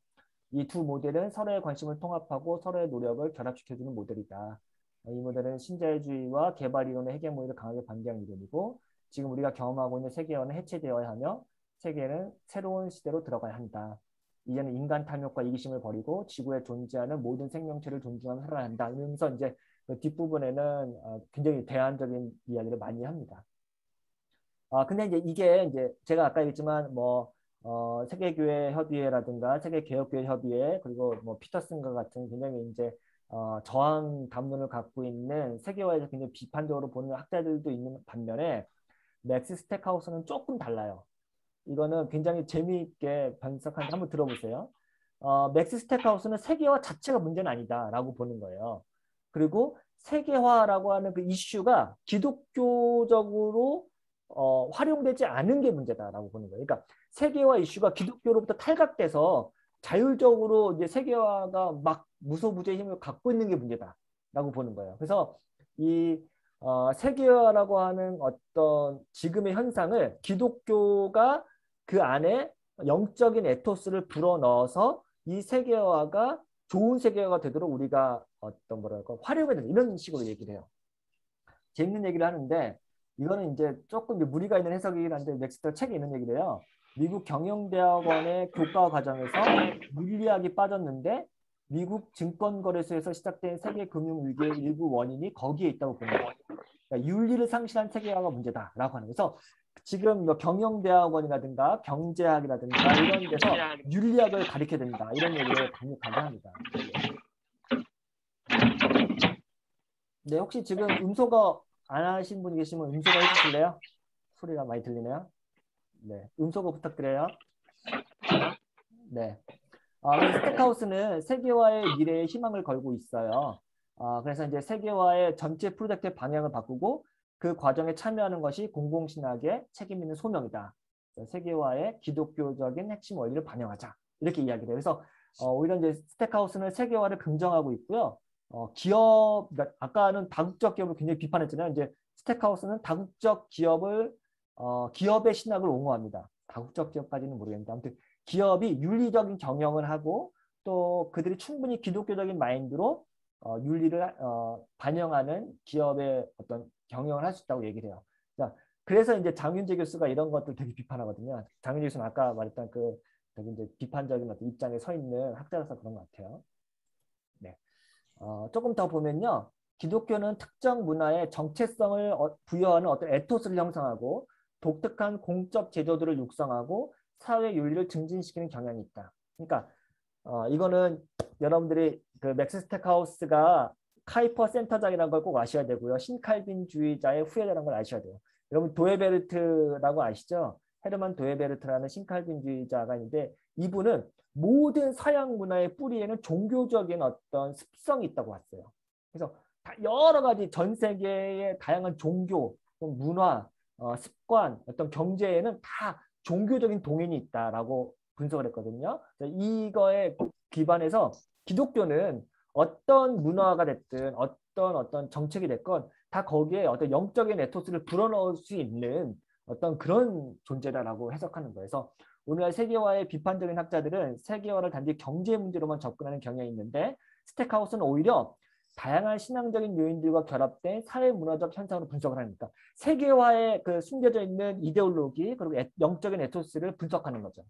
[SPEAKER 1] 이 두 모델은 서로의 관심을 통합하고 서로의 노력을 결합시켜주는 모델이다. 이 모델은 신자유주의와 개발 이론의 헤게모니를 강하게 반대하는 이론이고 지금 우리가 경험하고 있는 세계화는 해체되어야 하며 세계는 새로운 시대로 들어가야 한다. 이제는 인간 탐욕과 이기심을 버리고 지구에 존재하는 모든 생명체를 존중하며 살아야 한다. 이러면서 이제 그 뒷부분에는 굉장히 대안적인 이야기를 많이 합니다. 근데 이제 이게 이제 제가 아까 얘기했지만 뭐 세계교회 협의회라든가 세계개혁교회 협의회 그리고 뭐 피터슨과 같은 굉장히 이제 저항 담론을 갖고 있는 세계화에서 굉장히 비판적으로 보는 학자들도 있는 반면에 맥스 스택하우스는 조금 달라요. 이거는 굉장히 재미있게 분석하는데 한번 들어보세요. 맥스 스택하우스는 세계화 자체가 문제는 아니다라고 보는 거예요. 그리고 세계화라고 하는 그 이슈가 기독교적으로 활용되지 않은 게 문제다라고 보는 거예요. 그러니까 세계화 이슈가 기독교로부터 탈각돼서 자율적으로 이제 세계화가 막 무소부재의 힘을 갖고 있는 게 문제다라고 보는 거예요. 그래서 이 세계화라고 하는 어떤 지금의 현상을 기독교가 그 안에 영적인 에토스를 불어넣어서 이 세계화가 좋은 세계화가 되도록 우리가 어떤 뭐랄까 활용해야 된다 이런 식으로 얘기를 해요. 재밌는 얘기를 하는데 이거는 이제 조금 이제 무리가 있는 해석이긴 한데 맥스터 책에 있는 얘기래요. 미국 경영대학원의 교과 과정에서 물리학이 빠졌는데 미국 증권거래소에서 시작된 세계 금융위기의 일부 원인이 거기에 있다고 보는 거예요. 그러니까 윤리를 상실한 세계화가 문제다라고 하는. 그래서 지금 뭐 경영대학원이라든가 경제학이라든가 이런 데서 윤리학을 가르쳐야 된다 이런 얘기를 강력하게 합니다. 네, 혹시 지금 음소거 안 하신 분이 계시면 음소거 해주실래요? 소리가 많이 들리네요. 네, 음소거 부탁드려요. 네. 스택하우스는 세계화의 미래에 희망을 걸고 있어요. 그래서 이제 세계화의 전체 프로젝트의 방향을 바꾸고 그 과정에 참여하는 것이 공공신학의 책임 있는 소명이다. 세계화의 기독교적인 핵심 원리를 반영하자. 이렇게 이야기를 해요. 그래서 오히려 이제 스택하우스는 세계화를 긍정하고 있고요. 그러니까 아까는 다국적 기업을 굉장히 비판했잖아요. 이제 스택하우스는 다국적 기업을 기업의 신학을 옹호합니다. 다국적 기업까지는 모르겠는데 아무튼 기업이 윤리적인 경영을 하고 또 그들이 충분히 기독교적인 마인드로 윤리를 반영하는 기업의 어떤 경영을 할 수 있다고 얘기를 해요. 자, 그래서 이제 장윤재 교수가 이런 것들 되게 비판하거든요. 장윤재 교수는 아까 말했던 그 되게 이제 비판적인 어떤 입장에 서 있는 학자라서 그런 것 같아요. 네. 조금 더 보면요. 기독교는 특정 문화에 정체성을 부여하는 어떤 에토스를 형성하고 독특한 공적 제도들을 육성하고 사회 윤리를 증진시키는 경향이 있다. 그러니까 이거는 여러분들이 그 맥스 스택하우스가 카이퍼 센터장이라는 걸 꼭 아셔야 되고요. 신칼빈주의자의 후예자라는 걸 아셔야 돼요. 여러분 도에베르트라고 아시죠? 헤르만 도에베르트라는 신칼빈주의자가 있는데 이분은 모든 서양 문화의 뿌리에는 종교적인 어떤 습성이 있다고 봤어요. 그래서 여러 가지 전 세계의 다양한 종교, 문화, 습관, 어떤 경제에는 다 종교적인 동인이 있다라고 분석을 했거든요. 이거에 기반해서 기독교는 어떤 문화가 됐든 어떤 정책이 됐건 다 거기에 어떤 영적인 에토스를 불어넣을 수 있는 어떤 그런 존재다라고 해석하는 거예요. 그래서 오늘날 세계화의 비판적인 학자들은 세계화를 단지 경제 문제로만 접근하는 경향이 있는데 스택하우스는 오히려 다양한 신앙적인 요인들과 결합된 사회문화적 현상으로 분석을 하니까 세계화에 그 숨겨져 있는 이데올로기 그리고 영적인 에토스를 분석하는 거죠.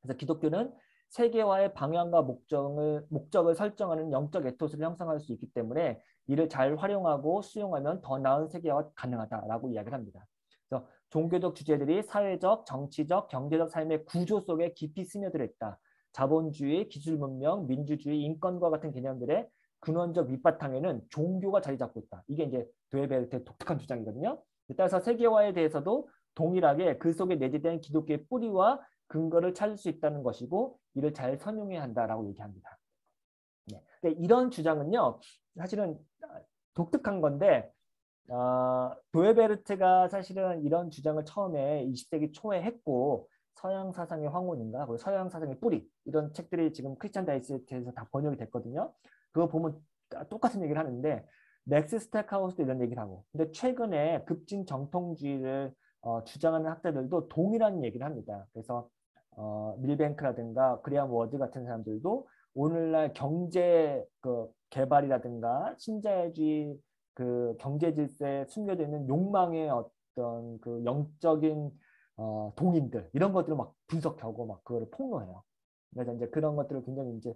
[SPEAKER 1] 그래서 기독교는 세계화의 방향과 목적을 설정하는 영적 에토스를 형성할 수 있기 때문에 이를 잘 활용하고 수용하면 더 나은 세계화가 가능하다라고 이야기를 합니다. 그래서 종교적 주제들이 사회적, 정치적, 경제적 삶의 구조 속에 깊이 스며들어 있다. 자본주의, 기술문명, 민주주의, 인권과 같은 개념들의 근원적 밑바탕에는 종교가 자리 잡고 있다. 이게 이제 도에베르트의 독특한 주장이거든요. 따라서 세계화에 대해서도 동일하게 그 속에 내재된 기독교의 뿌리와 근거를 찾을 수 있다는 것이고 이를 잘 선용해야 한다라고 얘기합니다. 네. 근데 이런 주장은요, 사실은 독특한 건데 도에베르트가 사실은 이런 주장을 처음에 20세기 초에 했고 서양 사상의 황혼인가 그리고 서양 사상의 뿌리 이런 책들이 지금 크리스찬 다이스트에서 다 번역이 됐거든요. 그거 보면 똑같은 얘기를 하는데 맥스 스택하우스도 이런 얘기를 하고 근데 최근에 급진 정통주의를 주장하는 학자들도 동일한 얘기를 합니다. 그래서 밀뱅크라든가 그레엄 워드 같은 사람들도 오늘날 경제 개발이라든가 신자유주의 그 경제 질서에 숨겨져 있는 욕망의 어떤 그 영적인 동인들 이런 것들을 막 분석하고 막 그거를 폭로해요. 그래서 이제 그런 것들을 굉장히 이제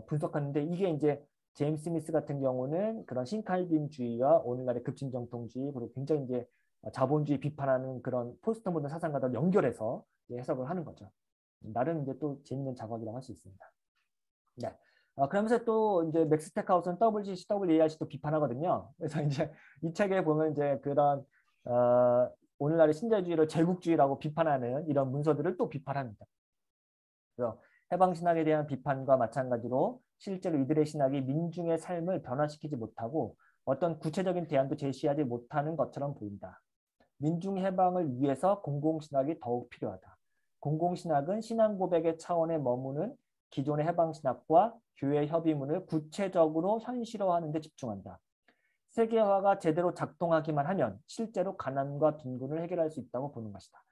[SPEAKER 1] 분석하는데 이게 이제 제임스 스미스 같은 경우는 그런 신칼빈주의와 오늘날의 급진정통주의 그리고 굉장히 이제 자본주의 비판하는 그런 포스트 모던 사상과도 연결해서 해석을 하는 거죠. 나름 이제 또 재밌는 작업이라고 할 수 있습니다. 네. 그러면서 또 이제 맥스 스택하우스는 WCC, WARC도 비판하거든요. 그래서 이제 이 책에 보면 이제 그런 오늘날의 신자유주의를 제국주의라고 비판하는 이런 문서들을 또 비판합니다. 그래서 해방신학에 대한 비판과 마찬가지로 실제로 이들의 신학이 민중의 삶을 변화시키지 못하고 어떤 구체적인 대안도 제시하지 못하는 것처럼 보인다. 민중 해방을 위해서 공공신학이 더욱 필요하다. 공공신학은 신앙 고백의 차원에 머무는 기존의 해방신학과 교회 협의문을 구체적으로 현실화하는 데 집중한다. 세계화가 제대로 작동하기만 하면 실제로 가난과 빈곤을 해결할 수 있다고 보는 것이다.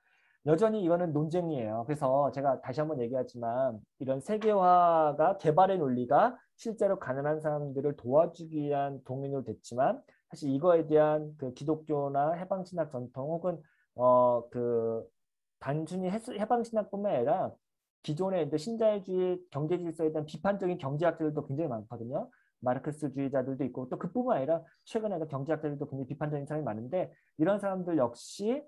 [SPEAKER 1] 여전히 이거는 논쟁이에요. 그래서 제가 다시 한번 얘기하지만 이런 세계화가 개발의 논리가 실제로 가난한 사람들을 도와주기 위한 동인으로 됐지만 사실 이거에 대한 그 기독교나 해방신학 전통 혹은 그 단순히 해방신학뿐만 아니라 기존의 이제 신자유주의 경제 질서에 대한 비판적인 경제학자들도 굉장히 많거든요. 마르크스주의자들도 있고 또 그뿐만 아니라 최근에 경제학자들도 굉장히 비판적인 사람이 많은데 이런 사람들 역시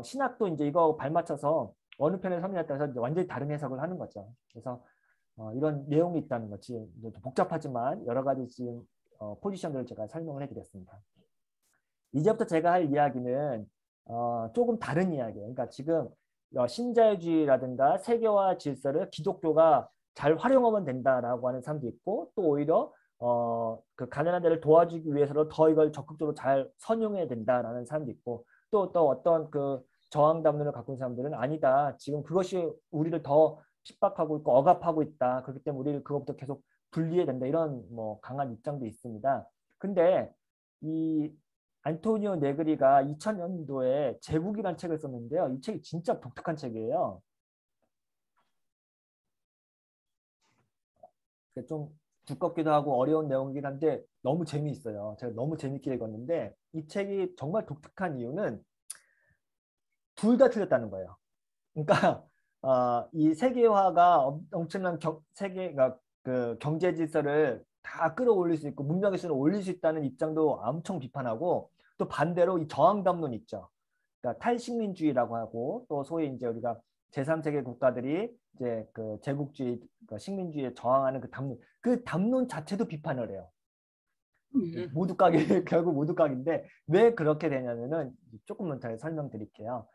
[SPEAKER 1] 신학도 이제 이거 발맞춰서 어느 편에 서느냐에 따라서 완전히 다른 해석을 하는 거죠. 그래서 이런 내용이 있다는 거지. 복잡하지만 여러 가지 지금 포지션들을 제가 설명을 해드렸습니다. 이제부터 제가 할 이야기는 조금 다른 이야기예요. 그러니까 지금 신자유주의라든가 세계화 질서를 기독교가 잘 활용하면 된다라고 하는 사람도 있고 또 오히려 그 가난한 데를 도와주기 위해서도 더 이걸 적극적으로 잘 선용해야 된다라는 사람도 있고 또 어떤 그 저항 담론을 갖고 있는 사람들은 아니다. 지금 그것이 우리를 더 핍박하고 있고 억압하고 있다. 그렇기 때문에 우리를 그것부터 계속 분리해야 된다. 이런 뭐 강한 입장도 있습니다. 근데 이 안토니오 네그리가 2000년도에 제국이라는 책을 썼는데요. 이 책이 진짜 독특한 책이에요. 좀 두껍기도 하고 어려운 내용이긴 한데 너무 재미있어요. 제가 너무 재밌게 읽었는데 이 책이 정말 독특한 이유는 둘 다 틀렸다는 거예요. 그러니까 이 세계화가 엄청난 세계가 그 경제 질서를 다 끌어올릴 수 있고 문명의 수준을 올릴 수 있다는 입장도 엄청 비판하고 또 반대로 이 저항 담론 있죠. 그러니까 탈식민주의라고 하고 또 소위 이제 우리가 제3세계 국가들이 이제 그 제국주의, 그러니까 식민주의에 저항하는 그 담론 자체도 비판을 해요. 모두 각이 결국 모두 각인데 왜 그렇게 되냐면은 조금만 더 설명드릴게요.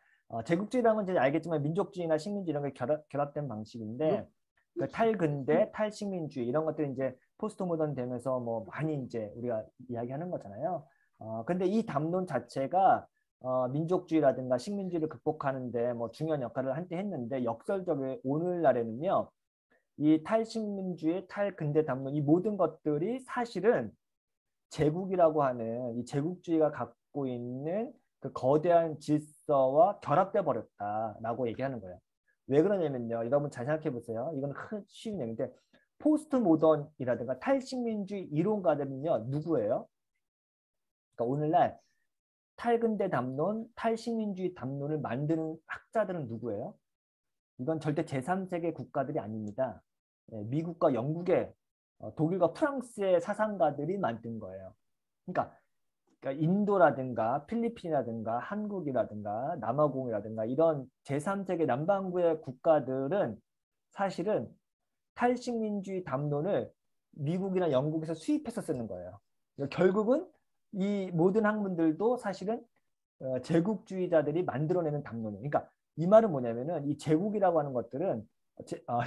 [SPEAKER 1] 제국주의라는 건 이제 알겠지만 민족주의나 식민주의 이런 게 결합된 방식인데 그 탈근대, 탈식민주의 이런 것들이 이제 포스트 모던 되면서 뭐 많이 이제 우리가 이야기하는 거잖아요. 근데 이 담론 자체가 민족주의라든가 식민주의를 극복하는데 뭐 중요한 역할을 한때 했는데 역설적인 오늘날에는요. 이 탈식민주의, 탈근대 담론 이 모든 것들이 사실은 제국이라고 하는 이 제국주의가 갖고 있는 그 거대한 질서와 결합돼 버렸다라고 얘기하는 거예요. 왜 그러냐면요. 여러분 잘 생각해 보세요. 이건 쉬운 얘기인데 포스트 모던이라든가 탈식민주의 이론가들은요. 누구예요? 그러니까 오늘날 탈근대 담론, 탈식민주의 담론을 만드는 학자들은 누구예요? 이건 절대 제3세계 국가들이 아닙니다. 미국과 영국의 독일과 프랑스의 사상가들이 만든 거예요. 그러니까 인도라든가 필리핀이라든가 한국이라든가 남아공이라든가 이런 제3세계 남반구의 국가들은 사실은 탈식민주의 담론을 미국이나 영국에서 수입해서 쓰는 거예요. 그러니까 결국은 이 모든 학문들도 사실은 제국주의자들이 만들어내는 담론이에요. 그러니까 이 말은 뭐냐면은 이 제국이라고 하는 것들은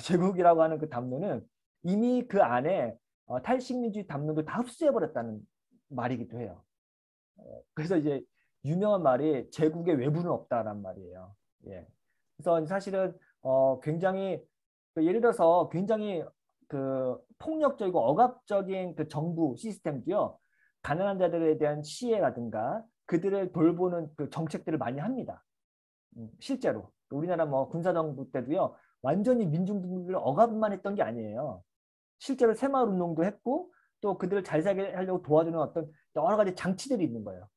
[SPEAKER 1] 제국이라고 하는 그 담론은 이미 그 안에 탈식민주의 담론도 다 흡수해버렸다는 말이기도 해요. 그래서 이제 유명한 말이 제국의 외부는 없다란 말이에요. 예. 그래서 사실은 굉장히 예를 들어서 굉장히 그 폭력적이고 억압적인 그 정부 시스템도요. 가난한 자들에 대한 시혜라든가 그들을 돌보는 그 정책들을 많이 합니다. 실제로 우리나라 뭐 군사정부 때도요. 완전히 민중들을 억압만 했던 게 아니에요. 실제로 새마을 운동도 했고 또 그들을 잘 살게 하려고 도와주는 어떤 여러 가지 장치들이 있는 거예요.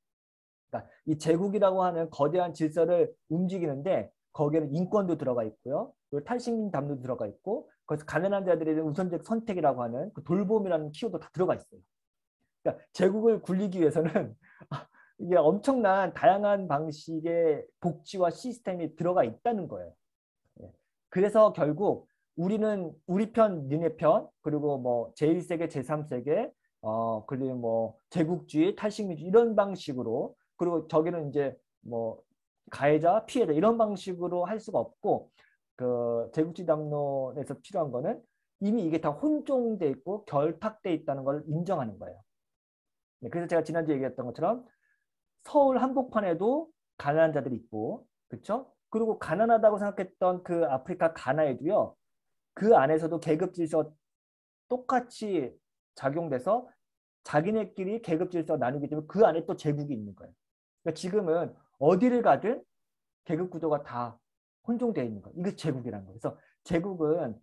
[SPEAKER 1] 그러니까 이 제국이라고 하는 거대한 질서를 움직이는데 거기에는 인권도 들어가 있고요. 그리고 탈식민 담도 들어가 있고 거기서 가난한 자들에 대한 우선적 선택이라고 하는 그 돌봄이라는 키워도 다 들어가 있어요. 그러니까 제국을 굴리기 위해서는 이게 엄청난 다양한 방식의 복지와 시스템이 들어가 있다는 거예요. 그래서 결국 우리는 우리 편, 니네 편, 그리고 뭐 제1세계, 제3세계, 그리고 뭐 제국주의, 탈식민주의 이런 방식으로 그리고 저기는 이제 뭐 가해자, 피해자 이런 방식으로 할 수가 없고 그 제국주의 담론에서 필요한 거는 이미 이게 다 혼종돼 있고 결탁돼 있다는 걸 인정하는 거예요. 그래서 제가 지난주에 얘기했던 것처럼 서울 한복판에도 가난한 자들이 있고, 그렇죠? 그리고 가난하다고 생각했던 그 아프리카 가나에도요. 그 안에서도 계급 질서 똑같이 작용돼서 자기네끼리 계급 질서 나누기 때문에 그 안에 또 제국이 있는 거예요. 그러니까 지금은 어디를 가든 계급 구도가 다 혼종되어 있는 거예요. 이게 제국이라는 거예요. 그래서 제국은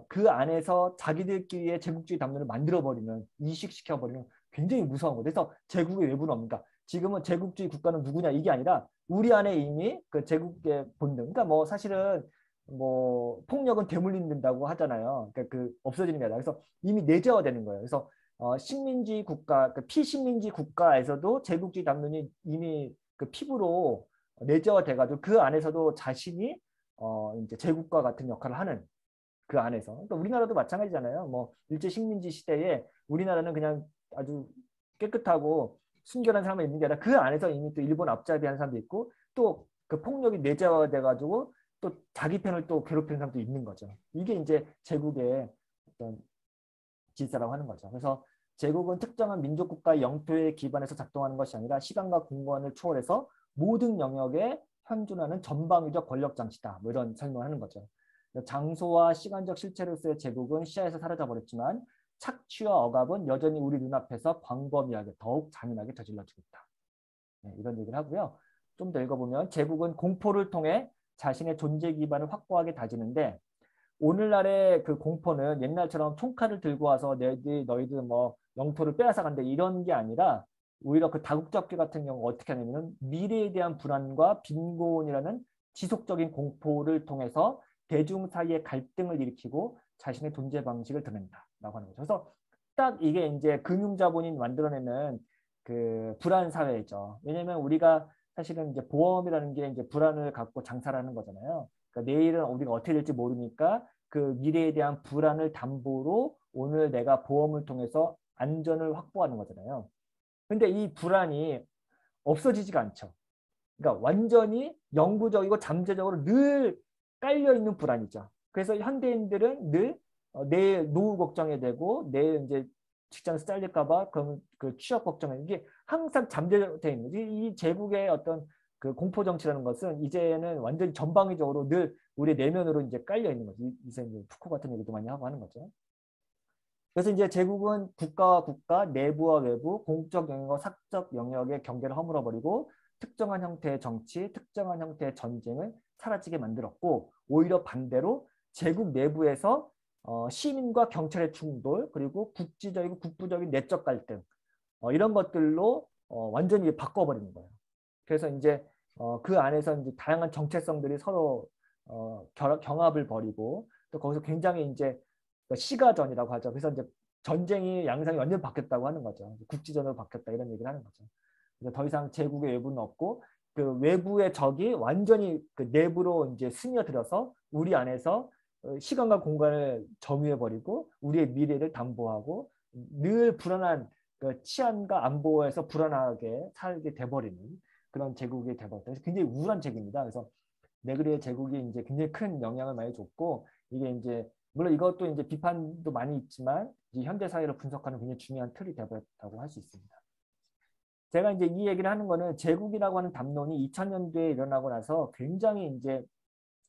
[SPEAKER 1] 그 안에서 자기들끼리의 제국주의 담론을 만들어버리면 이식시켜버리면 굉장히 무서운 거예요. 그래서 제국의 외부는 없는가. 지금은 제국주의 국가는 누구냐 이게 아니라 우리 안에 이미 그 제국의 본능. 그러니까 뭐 사실은 뭐 폭력은 되물린다고 하잖아요. 그러니까 그 없어지는 게 아니라 그래서 이미 내재화되는 거예요. 그래서 식민지 국가, 그 피식민지 국가에서도 제국주의 담론이 이미 그 피부로 내재화 돼가지고 그 안에서도 자신이 이제 제국과 같은 역할을 하는 그 안에서. 그러니까 우리나라도 마찬가지잖아요. 뭐 일제 식민지 시대에 우리나라는 그냥 아주 깨끗하고 순결한 사람이 있는 게 아니라 그 안에서 이미 또 일본 앞잡이한 사람도 있고 또 그 폭력이 내재화돼 가지고 또 자기 편을 또 괴롭히는 사람도 있는 거죠. 이게 이제 제국의 어떤 질서라고 하는 거죠. 그래서 제국은 특정한 민족 국가의 영토에 기반해서 작동하는 것이 아니라 시간과 공간을 초월해서 모든 영역에 현존하는 전방위적 권력 장치다. 뭐 이런 설명을 하는 거죠. 장소와 시간적 실체로서의 제국은 시야에서 사라져버렸지만 착취와 억압은 여전히 우리 눈앞에서 광범위하게 더욱 잔인하게 저질러지고 있다. 네, 이런 얘기를 하고요. 좀 더 읽어보면 제국은 공포를 통해 자신의 존재 기반을 확고하게 다지는데 오늘날의 그 공포는 옛날처럼 총칼을 들고 와서 너희들 뭐 영토를 빼앗아 간다 이런 게 아니라 오히려 그 다국적계 같은 경우 어떻게 하냐면 미래에 대한 불안과 빈곤이라는 지속적인 공포를 통해서 대중 사이의 갈등을 일으키고 자신의 존재 방식을 드러낸다라고 하는 거죠. 그래서 딱 이게 이제 금융자본이 만들어내는 그 불안 사회죠. 왜냐하면 우리가 사실은 이제 보험이라는 게 이제 불안을 갖고 장사를 하는 거잖아요. 그러니까 내일은 우리가 어떻게 될지 모르니까 그 미래에 대한 불안을 담보로 오늘 내가 보험을 통해서 안전을 확보하는 거잖아요. 근데 이 불안이 없어지지가 않죠. 그러니까 완전히 영구적이고 잠재적으로 늘 깔려 있는 불안이죠. 그래서 현대인들은 늘 내일 노후 걱정이 되고 내일 이제 직장에서 잘릴까봐 그럼 그 취업 걱정이 이게 항상 잠재되어 있는 거지. 이 제국의 어떤 그 공포 정치라는 것은 이제는 완전히 전방위적으로 늘 우리 내면으로 이제 깔려 있는 거지. 이제 푸코 같은 얘기도 많이 하고 하는 거죠. 그래서 이제 제국은 국가와 국가, 내부와 외부, 공적 영역과 사적 영역의 경계를 허물어 버리고 특정한 형태의 정치, 특정한 형태의 전쟁을 사라지게 만들었고 오히려 반대로 제국 내부에서 시민과 경찰의 충돌 그리고 국지적이고 국부적인 내적 갈등 이런 것들로 완전히 바꿔버리는 거예요. 그래서 이제 그 안에서 이제 다양한 정체성들이 서로 경합을 벌이고 또 거기서 굉장히 이제 시가전이라고 하죠. 그래서 이제 전쟁이 양상이 완전 바뀌었다고 하는 거죠. 국지전으로 바뀌었다 이런 얘기를 하는 거죠. 그래서 더 이상 제국의 외부는 없고 그 외부의 적이 완전히 그 내부로 이제 스며들어서 우리 안에서 시간과 공간을 점유해버리고 우리의 미래를 담보하고 늘 불안한 그 치안과 안보에서 불안하게 살게 돼버리는 그런 제국이 돼버렸다. 그래서 굉장히 우울한 제국입니다. 그래서 네그리의 제국이 이제 굉장히 큰 영향을 많이 줬고 이게 이제 물론 이것도 이제 비판도 많이 있지만 이제 현대 사회를 분석하는 굉장히 중요한 틀이 되버렸다고 할 수 있습니다. 제가 이제 이 얘기를 하는 거는 제국이라고 하는 담론이 2000년대에 일어나고 나서 굉장히 이제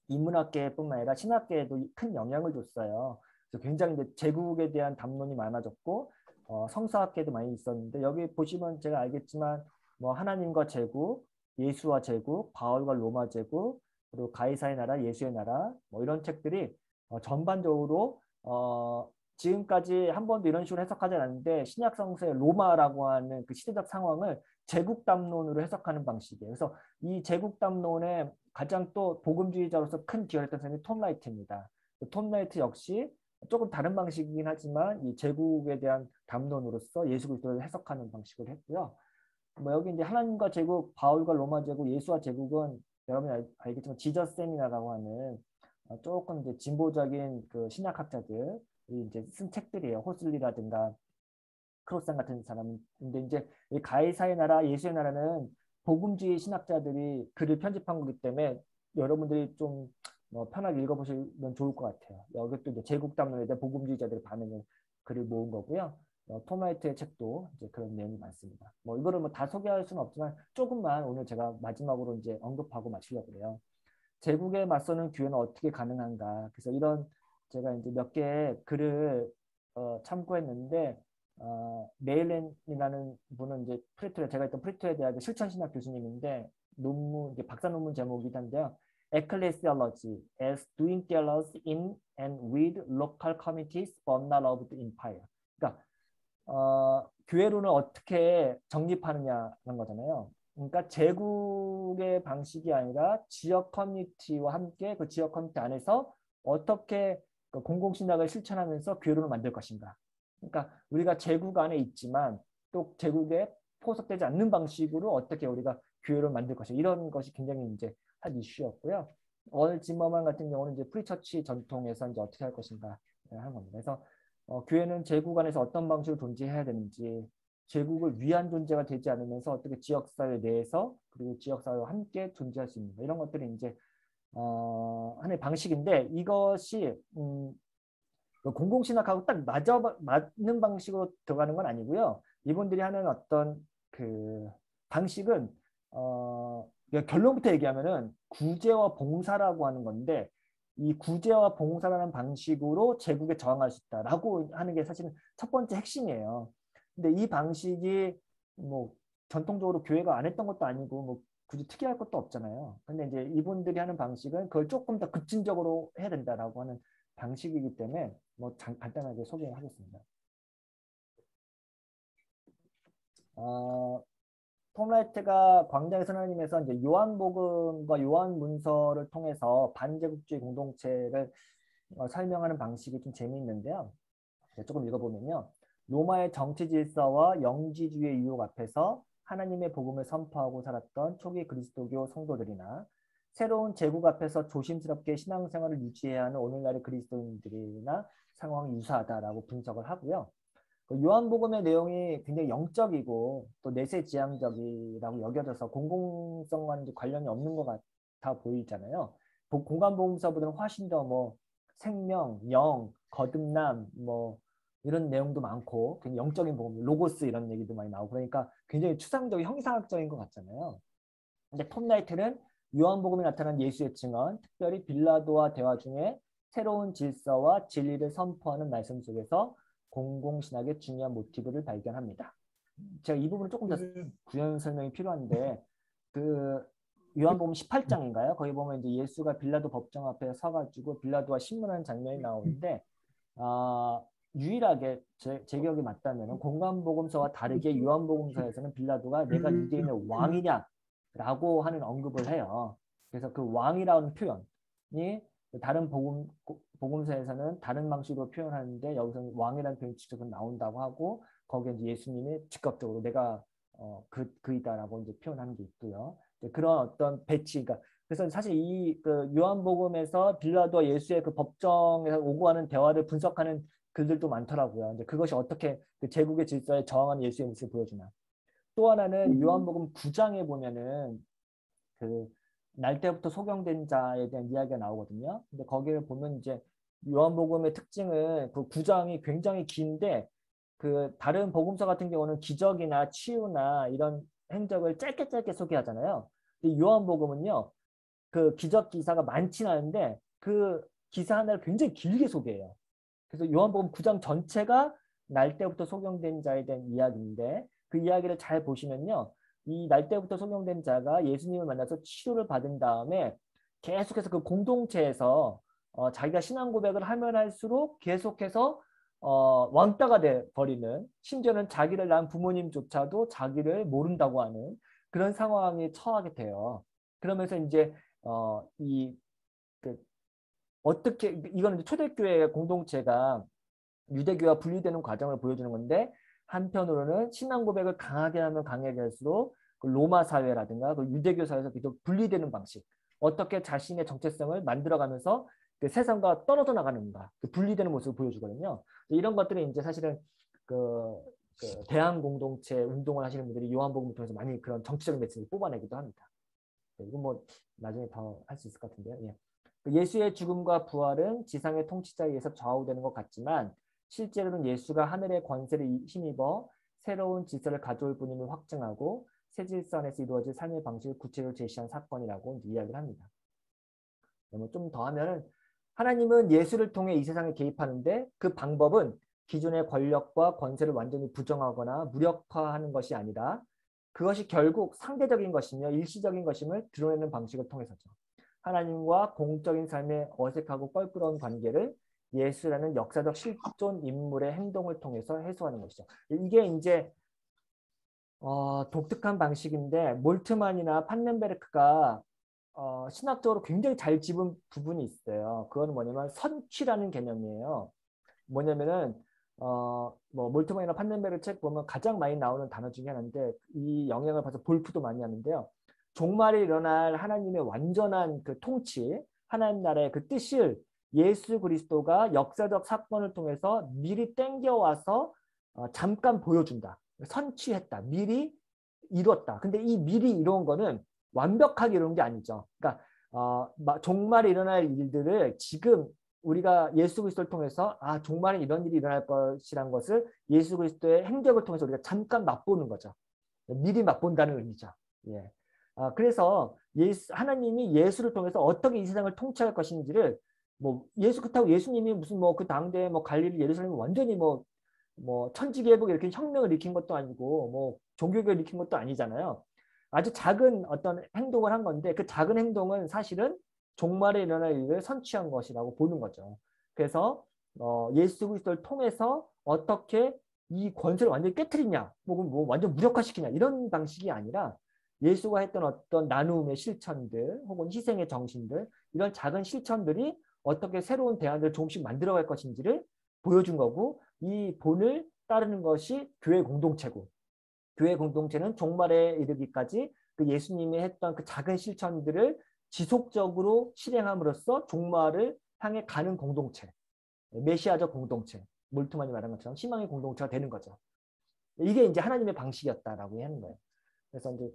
[SPEAKER 1] 인문학계뿐만 아니라 신학계에도 큰 영향을 줬어요. 그래서 굉장히 이제 제국에 대한 담론이 많아졌고 성서학계도 많이 있었는데 여기 보시면 제가 알겠지만 뭐 하나님과 제국, 예수와 제국, 바울과 로마 제국, 그리고 가이사의 나라, 예수의 나라 뭐 이런 책들이 전반적으로 지금까지 한 번도 이런 식으로 해석하지 않았는데 신약 성서의 로마라고 하는 그 시대적 상황을 제국 담론으로 해석하는 방식이에요. 그래서 이 제국 담론의 가장 또 복음주의자로서 큰 기여를 했던 사람이 톰 라이트입니다. 톰 라이트 역시 조금 다른 방식이긴 하지만 이 제국에 대한 담론으로서 예수 그리스도를 해석하는 방식을 했고요. 뭐 여기 이제 하나님과 제국, 바울과 로마 제국, 예수와 제국은 여러분이 알겠지만 지저스 세미나라고 하는 조금 이제 진보적인 그 신학학자들이 이제 쓴 책들이에요. 호슬리라든가 크로산 같은 사람은. 근데 이제 이 가이사의 나라, 예수의 나라는 복음주의 신학자들이 글을 편집한 거기 때문에 여러분들이 좀 편하게 읽어보시면 좋을 것 같아요. 여기 또 이제 제국 담론에 대한 복음주의자들의 반응을 글을 모은 거고요. 토마이트의 책도 이제 그런 내용이 많습니다. 뭐 이거를 뭐 다 소개할 수는 없지만 조금만 오늘 제가 마지막으로 이제 언급하고 마치려고 해요. 제국에 맞서는 교회는 어떻게 가능한가? 그래서 이런 제가 이제 몇 개의 글을 참고했는데 메일렌이라는 분은 이제 프리토리아 제가 있던 프리토리아 대학의 실천신학 교수님인데 논문 이제 박사 논문 제목이긴 한데요. Ecclesiology as doing theology in and with local communities but not of the empire. 그러니까 교회론을 어떻게 정립하느냐는 거잖아요. 그러니까 제국의 방식이 아니라 지역 커뮤니티와 함께 그 지역 커뮤니티 안에서 어떻게 그 공공신학을 실천하면서 교회론을 만들 것인가. 그러니까 우리가 제국 안에 있지만 또 제국에 포섭되지 않는 방식으로 어떻게 우리가 교회를 만들 것인가. 이런 것이 굉장히 이제 한 이슈였고요. 월 짐머만 같은 경우는 이제 프리처치 전통에서 이제 어떻게 할 것인가 하는 겁니다. 그래서 교회는 제국 안에서 어떤 방식으로 존재해야 되는지, 제국을 위한 존재가 되지 않으면서 어떻게 지역사회 내에서 그리고 지역사회와 함께 존재할 수 있는가 이런 것들이 이제 하나의 방식인데 이것이 공공신학하고 딱 맞는 방식으로 들어가는 건 아니고요. 이분들이 하는 어떤 그 방식은 결론부터 얘기하면은 구제와 봉사라고 하는 건데 이 구제와 봉사라는 방식으로 제국에 저항할 수 있다라고 하는 게 사실은 첫 번째 핵심이에요. 근데 이 방식이 뭐 전통적으로 교회가 안 했던 것도 아니고 뭐 굳이 특이할 것도 없잖아요. 근데 이제 이분들이 하는 방식은 그걸 조금 더 급진적으로 해야 된다라고 하는 방식이기 때문에 뭐 간단하게 소개하겠습니다. 톰 라이트가 광장의 선언임에서 이제 요한복음과 요한문서를 통해서 반제국주의 공동체를 설명하는 방식이 좀 재미있는데요. 조금 읽어보면요. 로마의 정치 질서와 영지주의 유혹 앞에서 하나님의 복음을 선포하고 살았던 초기 그리스도교 성도들이나 새로운 제국 앞에서 조심스럽게 신앙생활을 유지해야 하는 오늘날의 그리스도인들이나 상황이 유사하다라고 분석을 하고요. 요한복음의 내용이 굉장히 영적이고 또 내세지향적이라고 여겨져서 공공성과는 관련이 없는 것 같아 보이잖아요. 공간복음서보다는 훨씬 더 뭐 생명, 영, 거듭남 뭐 이런 내용도 많고 굉장히 영적인 복음, 로고스 이런 얘기도 많이 나오고 그러니까 굉장히 추상적인 형상학적인 것 같잖아요. 근데 톰 라이트는 요한복음에 나타난 예수의 증언, 특별히 빌라도와 대화 중에 새로운 질서와 진리를 선포하는 말씀 속에서 공공신학의 중요한 모티브를 발견합니다. 제가 이 부분은 조금 더 구현 설명이 필요한데 그 요한복음 18장인가요? 거기 보면 이제 예수가 빌라도 법정 앞에 서가지고 빌라도와 신문하는 장면이 나오는데 유일하게 제 기억이 맞다면 공간복음서와 다르게 요한복음서에서는 빌라도가 내가 유대인의 왕이냐 라고 하는 언급을 해요. 그래서 그 왕이라는 표현이 다른 복음서에서는 다른 방식으로 표현하는데 여기서는 왕이라는 표현이 직접 나온다고 하고 거기에 이제 예수님이 즉각적으로 내가 그이다라고 이제 표현하는 게 있고요. 그런 어떤 배치, 그러니까 그래서 사실 이 그 요한복음에서 빌라도와 예수의 그 법정에서 오고 가는 대화를 분석하는 글들도 많더라고요. 이제 그것이 어떻게 그 제국의 질서에 저항하는 예수의 모습을 보여주나. 또 하나는 요한복음 9장에 보면은 그 날 때부터 소경된 자에 대한 이야기가 나오거든요. 근데 거기를 보면 이제 요한복음의 특징은 그 9장이 굉장히 긴데 그 다른 복음서 같은 경우는 기적이나 치유나 이런 행적을 짧게 짧게 소개하잖아요. 근데 요한복음은요. 그 기적 기사가 많지는 않은데 그 기사 하나를 굉장히 길게 소개해요. 그래서 요한복음 9장 전체가 날 때부터 소경된 자에 대한 이야기인데 그 이야기를 잘 보시면요. 이 날 때부터 소경된 자가 예수님을 만나서 치료를 받은 다음에 계속해서 그 공동체에서 자기가 신앙 고백을 하면 할수록 계속해서 왕따가 돼 버리는 심지어는 자기를 낳은 부모님조차도 자기를 모른다고 하는 그런 상황에 처하게 돼요. 그러면서 이제 이 그 어떻게 이거는 초대교회 공동체가 유대교와 분리되는 과정을 보여주는 건데 한편으로는 신앙 고백을 강하게 하면 강하게 할수록 그 로마 사회라든가 그 유대교 사회에서 계속 분리되는 방식 어떻게 자신의 정체성을 만들어가면서 그 세상과 떨어져 나가는가 그 분리되는 모습을 보여주거든요. 이런 것들이 이제 사실은 그, 그 대한 공동체 운동을 하시는 분들이 요한복음을 통해서 많이 그런 정치적인 메시지를 뽑아내기도 합니다. 이건 뭐 나중에 더 할 수 있을 것 같은데요. 예. 예수의 죽음과 부활은 지상의 통치자에 의해서 좌우되는 것 같지만 실제로는 예수가 하늘의 권세를 힘입어 새로운 질서를 가져올 분임을 확증하고 새 질서 안에서 이루어질 삶의 방식을 구체적으로 제시한 사건이라고 이야기를 합니다. 좀 더 하면은 하나님은 예수를 통해 이 세상에 개입하는데 그 방법은 기존의 권력과 권세를 완전히 부정하거나 무력화하는 것이 아니라 그것이 결국 상대적인 것이며 일시적인 것임을 드러내는 방식을 통해서죠. 하나님과 공적인 삶의 어색하고 껄끄러운 관계를 예수라는 역사적 실존 인물의 행동을 통해서 해소하는 것이죠. 이게 이제 독특한 방식인데 몰트만이나 판넨베르크가 신학적으로 굉장히 잘 짚은 부분이 있어요. 그건 뭐냐면 선취라는 개념이에요. 뭐냐면은 뭐 몰트만이나 판넨베르크 책 보면 가장 많이 나오는 단어 중에 하나인데 이 영향을 받아서 볼프도 많이 하는데요. 종말에 일어날 하나님의 완전한 그 통치, 하나님 나라의 그 뜻을 예수 그리스도가 역사적 사건을 통해서 미리 땡겨와서 잠깐 보여준다. 선취했다. 미리 이뤘다. 근데 이 미리 이룬 거는 완벽하게 이룬 게 아니죠. 그러니까 종말에 일어날 일들을 지금 우리가 예수 그리스도를 통해서 종말에 이런 일이 일어날 것이란 것을 예수 그리스도의 행적을 통해서 우리가 잠깐 맛보는 거죠. 미리 맛본다는 의미죠. 예. 그래서 하나님이 예수를 통해서 어떻게 이 세상을 통치할 것인지를 뭐 예수 그렇다고 예수님이 무슨 뭐 그 당대에 뭐 갈릴리 예루살렘 완전히 뭐 천지개벽 이렇게 혁명을 일으킨 것도 아니고 뭐 종교개혁을 일으킨 것도 아니잖아요. 아주 작은 어떤 행동을 한 건데 그 작은 행동은 사실은 종말에 일어날 일을 선취한 것이라고 보는 거죠. 그래서 예수 그리스도를 통해서 어떻게 이 권세를 완전히 깨트리냐, 뭐 완전 무력화시키냐 이런 방식이 아니라 예수가 했던 어떤 나눔의 실천들 혹은 희생의 정신들 이런 작은 실천들이 어떻게 새로운 대안을 조금씩 만들어갈 것인지를 보여준 거고 이 본을 따르는 것이 교회 공동체고 교회 공동체는 종말에 이르기까지 그 예수님이 했던 그 작은 실천들을 지속적으로 실행함으로써 종말을 향해 가는 공동체, 메시아적 공동체, 몰트만이 말한 것처럼 희망의 공동체가 되는 거죠. 이게 이제 하나님의 방식이었다라고 하는 거예요. 그래서 이제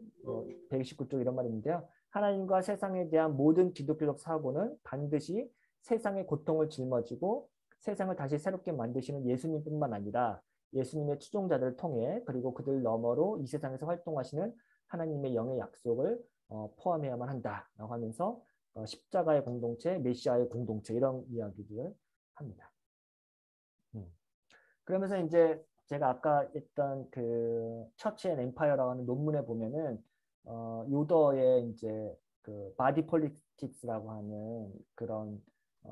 [SPEAKER 1] 129쪽 이런 말이 있는데요. 하나님과 세상에 대한 모든 기독교적 사고는 반드시 세상의 고통을 짊어지고 세상을 다시 새롭게 만드시는 예수님뿐만 아니라 예수님의 추종자들을 통해 그리고 그들 너머로 이 세상에서 활동하시는 하나님의 영의 약속을 포함해야만 한다라고 하면서 십자가의 공동체, 메시아의 공동체 이런 이야기들을 합니다. 그러면서 이제 제가 아까 했던 그 처치 앤 엠파이어라고 하는 논문에 보면은 요더의 이제 그 바디 폴리틱스라고 하는 그런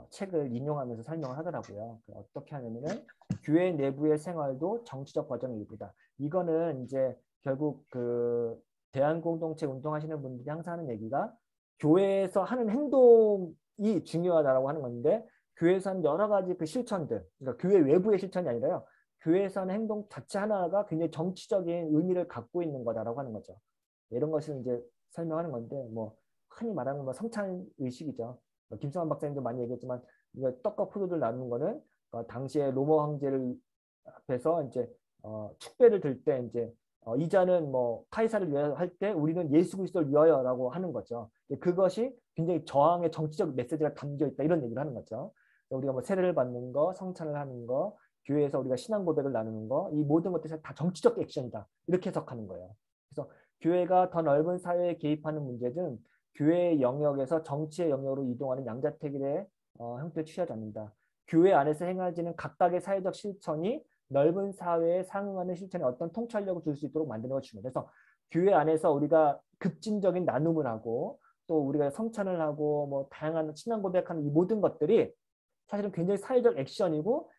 [SPEAKER 1] 책을 인용하면서 설명을 하더라고요. 어떻게 하냐면은 교회 내부의 생활도 정치적 과정의 일부다. 이거는 이제 결국 그 대한공동체 운동하시는 분들이 항상 하는 얘기가 교회에서 하는 행동이 중요하다라고 하는 건데 교회에서 하는 여러 가지 그 실천들, 그러니까 교회 외부의 실천이 아니라요. 교회에서 하는 행동 자체 하나가 굉장히 정치적인 의미를 갖고 있는 거다라고 하는 거죠. 이런 것을 이제 설명하는 건데 뭐 흔히 말하는 뭐 성찬 의식이죠. 김성환 박사님도 많이 얘기했지만 이거 떡과 포도를 나누는 거는 당시에 로마 황제를 앞에서 이제 축배를 들 때 이제 이 잔은 뭐 카이사를 위하여 할 때 우리는 예수 그리스도를 위하여라고 하는 거죠. 그것이 굉장히 저항의 정치적 메시지가 담겨 있다 이런 얘기를 하는 거죠. 우리가 뭐 세례를 받는 거, 성찬을 하는 거, 교회에서 우리가 신앙 고백을 나누는 거, 이 모든 것들이 다 정치적 액션이다 이렇게 해석하는 거예요. 그래서 교회가 더 넓은 사회에 개입하는 문제는 교회의 영역에서 정치의 영역으로 이동하는 양자택일의 형태를 취하지 않는다. 교회 안에서 행해지는 각각의 사회적 실천이 넓은 사회에 상응하는 실천에 어떤 통찰력을 줄 수 있도록 만드는 것이 중요해요. 그래서 교회 안에서 우리가 급진적인 나눔을 하고 또 우리가 성찬을 하고 뭐 다양한 신앙 고백하는 이 모든 것들이 사실은 굉장히 사회적 액션이고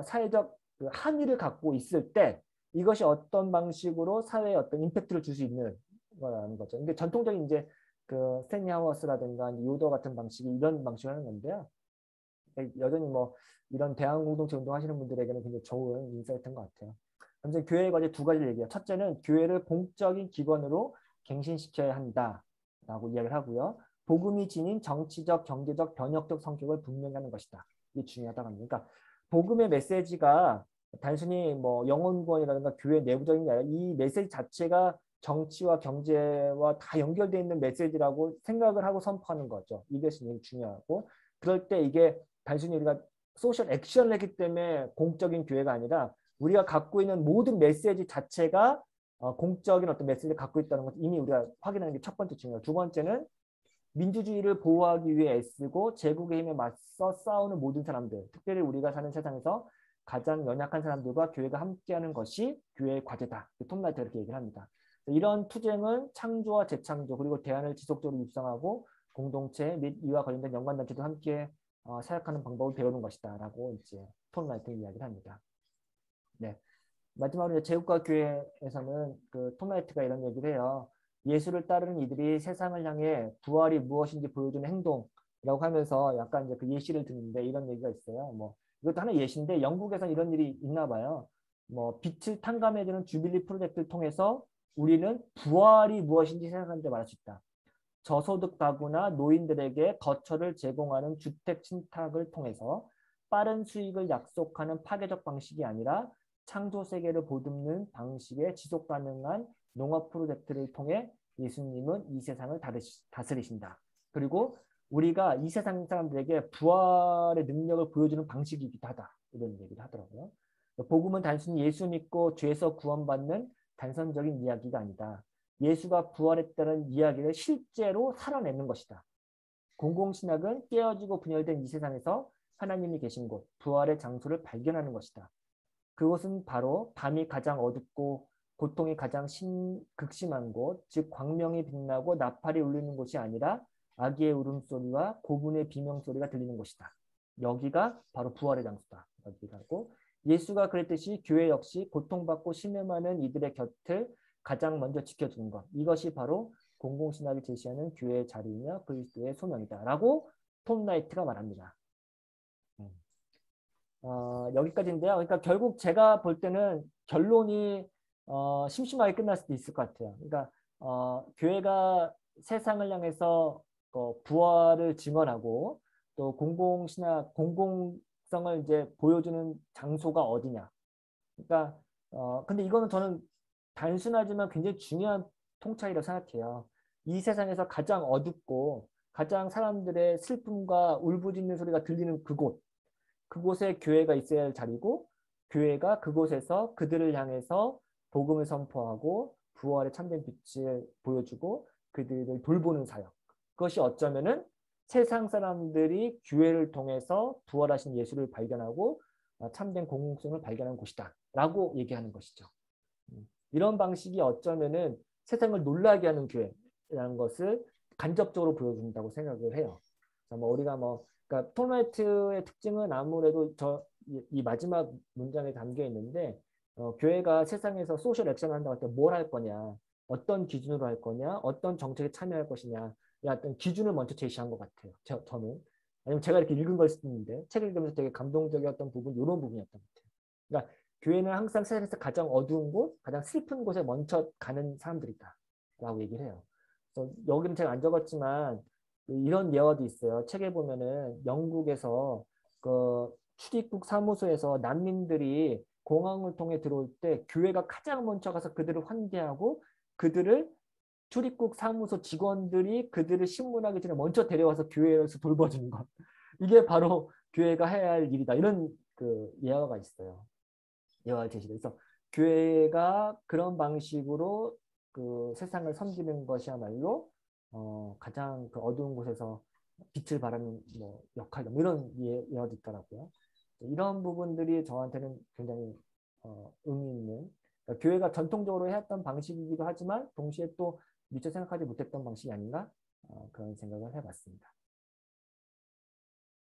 [SPEAKER 1] 사회적 그 함의를 갖고 있을 때 이것이 어떤 방식으로 사회에 어떤 임팩트를 줄 수 있는 거라는 거죠. 근데 전통적인 이제 그 스탠리 하워스라든가 요더 같은 방식이 이런 방식을 하는 건데요. 여전히 뭐 이런 대학 공동체 운동하시는 분들에게는 굉장히 좋은 인사이트인 것 같아요. 아무튼 교회의 과제 두 가지를 얘기해요. 첫째는 교회를 공적인 기관으로 갱신시켜야 한다라고 이야기를 하고요. 복음이 지닌 정치적, 경제적, 변혁적 성격을 분명히 하는 것이다. 이게 중요하다고 합니다. 그러니까 복음의 메시지가 단순히 뭐 영혼구원이라든가 교회 내부적인 게 아니라 이 메시지 자체가 정치와 경제와 다 연결되어 있는 메시지라고 생각을 하고 선포하는 거죠. 이것이 굉장히 중요하고 그럴 때 이게 단순히 우리가 소셜 액션을 했기 때문에 공적인 교회가 아니라 우리가 갖고 있는 모든 메시지 자체가 공적인 어떤 메시지를 갖고 있다는 것을 이미 우리가 확인하는 게 첫 번째 중요해요. 두 번째는 민주주의를 보호하기 위해 애쓰고 제국의 힘에 맞서 싸우는 모든 사람들, 특별히 우리가 사는 세상에서 가장 연약한 사람들과 교회가 함께하는 것이 교회의 과제다. 톰 라이트가 이렇게 얘기를 합니다. 이런 투쟁은 창조와 재창조 그리고 대안을 지속적으로 육성하고 공동체 및 이와 관련된 연관단체도 함께 사역하는 방법을 배우는 것이다 라고 이제 톰 라이트는 이야기를 합니다. 네. 마지막으로 제국과 교회에서는 그 톰 라이트가 이런 얘기를 해요. 예수를 따르는 이들이 세상을 향해 부활이 무엇인지 보여주는 행동이라고 하면서 약간 이제 그 예시를 드는데 이런 얘기가 있어요. 뭐 이것도 하나 예시인데 영국에서는 이런 일이 있나 봐요. 뭐 빛을 탕감해주는 주빌리 프로젝트를 통해서 우리는 부활이 무엇인지 세상한테 말할 수 있다. 저소득 가구나 노인들에게 거처를 제공하는 주택 신탁을 통해서 빠른 수익을 약속하는 파괴적 방식이 아니라 창조 세계를 보듬는 방식의 지속 가능한 농업 프로젝트를 통해 예수님은 이 세상을 다스리신다. 그리고 우리가 이 세상 사람들에게 부활의 능력을 보여주는 방식이기도 하다. 이런 얘기를 하더라고요. 복음은 단순히 예수 믿고 죄에서 구원받는 단선적인 이야기가 아니다. 예수가 부활했다는 이야기를 실제로 살아내는 것이다. 공공신학은 깨어지고 분열된 이 세상에서 하나님이 계신 곳, 부활의 장소를 발견하는 것이다. 그곳은 바로 밤이 가장 어둡고 고통이 가장 극심한 곳, 즉 광명이 빛나고 나팔이 울리는 곳이 아니라 아기의 울음소리와 고분의 비명소리가 들리는 곳이다. 여기가 바로 부활의 장소다. 여기라고. 예수가 그랬듯이 교회 역시 고통받고 심해하는 이들의 곁을 가장 먼저 지켜주는 것. 이것이 바로 공공신학이 제시하는 교회의 자리이며 그리스도의 소명이다. 라고 톰 라이트가 말합니다. 여기까지인데요. 그러니까 결국 제가 볼 때는 결론이 심심하게 끝날 수도 있을 것 같아요. 그러니까 교회가 세상을 향해서 부활을 증언하고 또 공공신학, 공공성을 이제 보여주는 장소가 어디냐. 그러니까 근데 이거는 저는 단순하지만 굉장히 중요한 통찰이라고 생각해요. 이 세상에서 가장 어둡고 가장 사람들의 슬픔과 울부짖는 소리가 들리는 그곳에 교회가 있어야 할 자리고 교회가 그곳에서 그들을 향해서 복음을 선포하고 부활의 참된 빛을 보여주고 그들을 돌보는 사역. 그것이 어쩌면은 세상 사람들이 교회를 통해서 부활하신 예수를 발견하고 참된 공공성을 발견하는 곳이다 라고 얘기하는 것이죠. 이런 방식이 어쩌면은 세상을 놀라게 하는 교회라는 것을 간접적으로 보여준다고 생각을 해요. 뭐 우리가 그러니까 톰 라이트의 특징은 아무래도 이 마지막 문장에 담겨 있는데 교회가 세상에서 소셜 액션을 한다고 할 때 뭘 할 거냐, 어떤 기준으로 할 거냐, 어떤 정책에 참여할 것이냐, 어떤 기준을 먼저 제시한 것 같아요. 저는. 아니면 제가 이렇게 읽은 걸 수도 있는데 책을 읽으면서 되게 감동적이었던 부분, 이런 부분이었던 것 같아요. 그러니까 교회는 항상 세상에서 가장 어두운 곳, 가장 슬픈 곳에 먼저 가는 사람들이다 라고 얘기를 해요. 그래서 여기는 제가 안 적었지만 이런 예화도 있어요. 책에 보면은 영국에서 그 출입국 사무소에서 난민들이 공항을 통해 들어올 때 교회가 가장 먼저 가서 그들을 환대하고 그들을 출입국 사무소 직원들이 그들을 신문하기 전에 먼저 데려와서 교회에서 돌봐주는 것. 이게 바로 교회가 해야 할 일이다. 이런 그 예화가 있어요. 예화를 제시해서 교회가 그런 방식으로 그 세상을 섬기는 것이야말로 가장 그 어두운 곳에서 빛을 발하는 뭐 역할이다. 뭐 이런 예화도 있더라고요. 이런 부분들이 저한테는 굉장히 의미 있는 그러니까 교회가 전통적으로 해왔던 방식이기도 하지만 동시에 또 미처 생각하지 못했던 방식이 아닌가 그런 생각을 해봤습니다.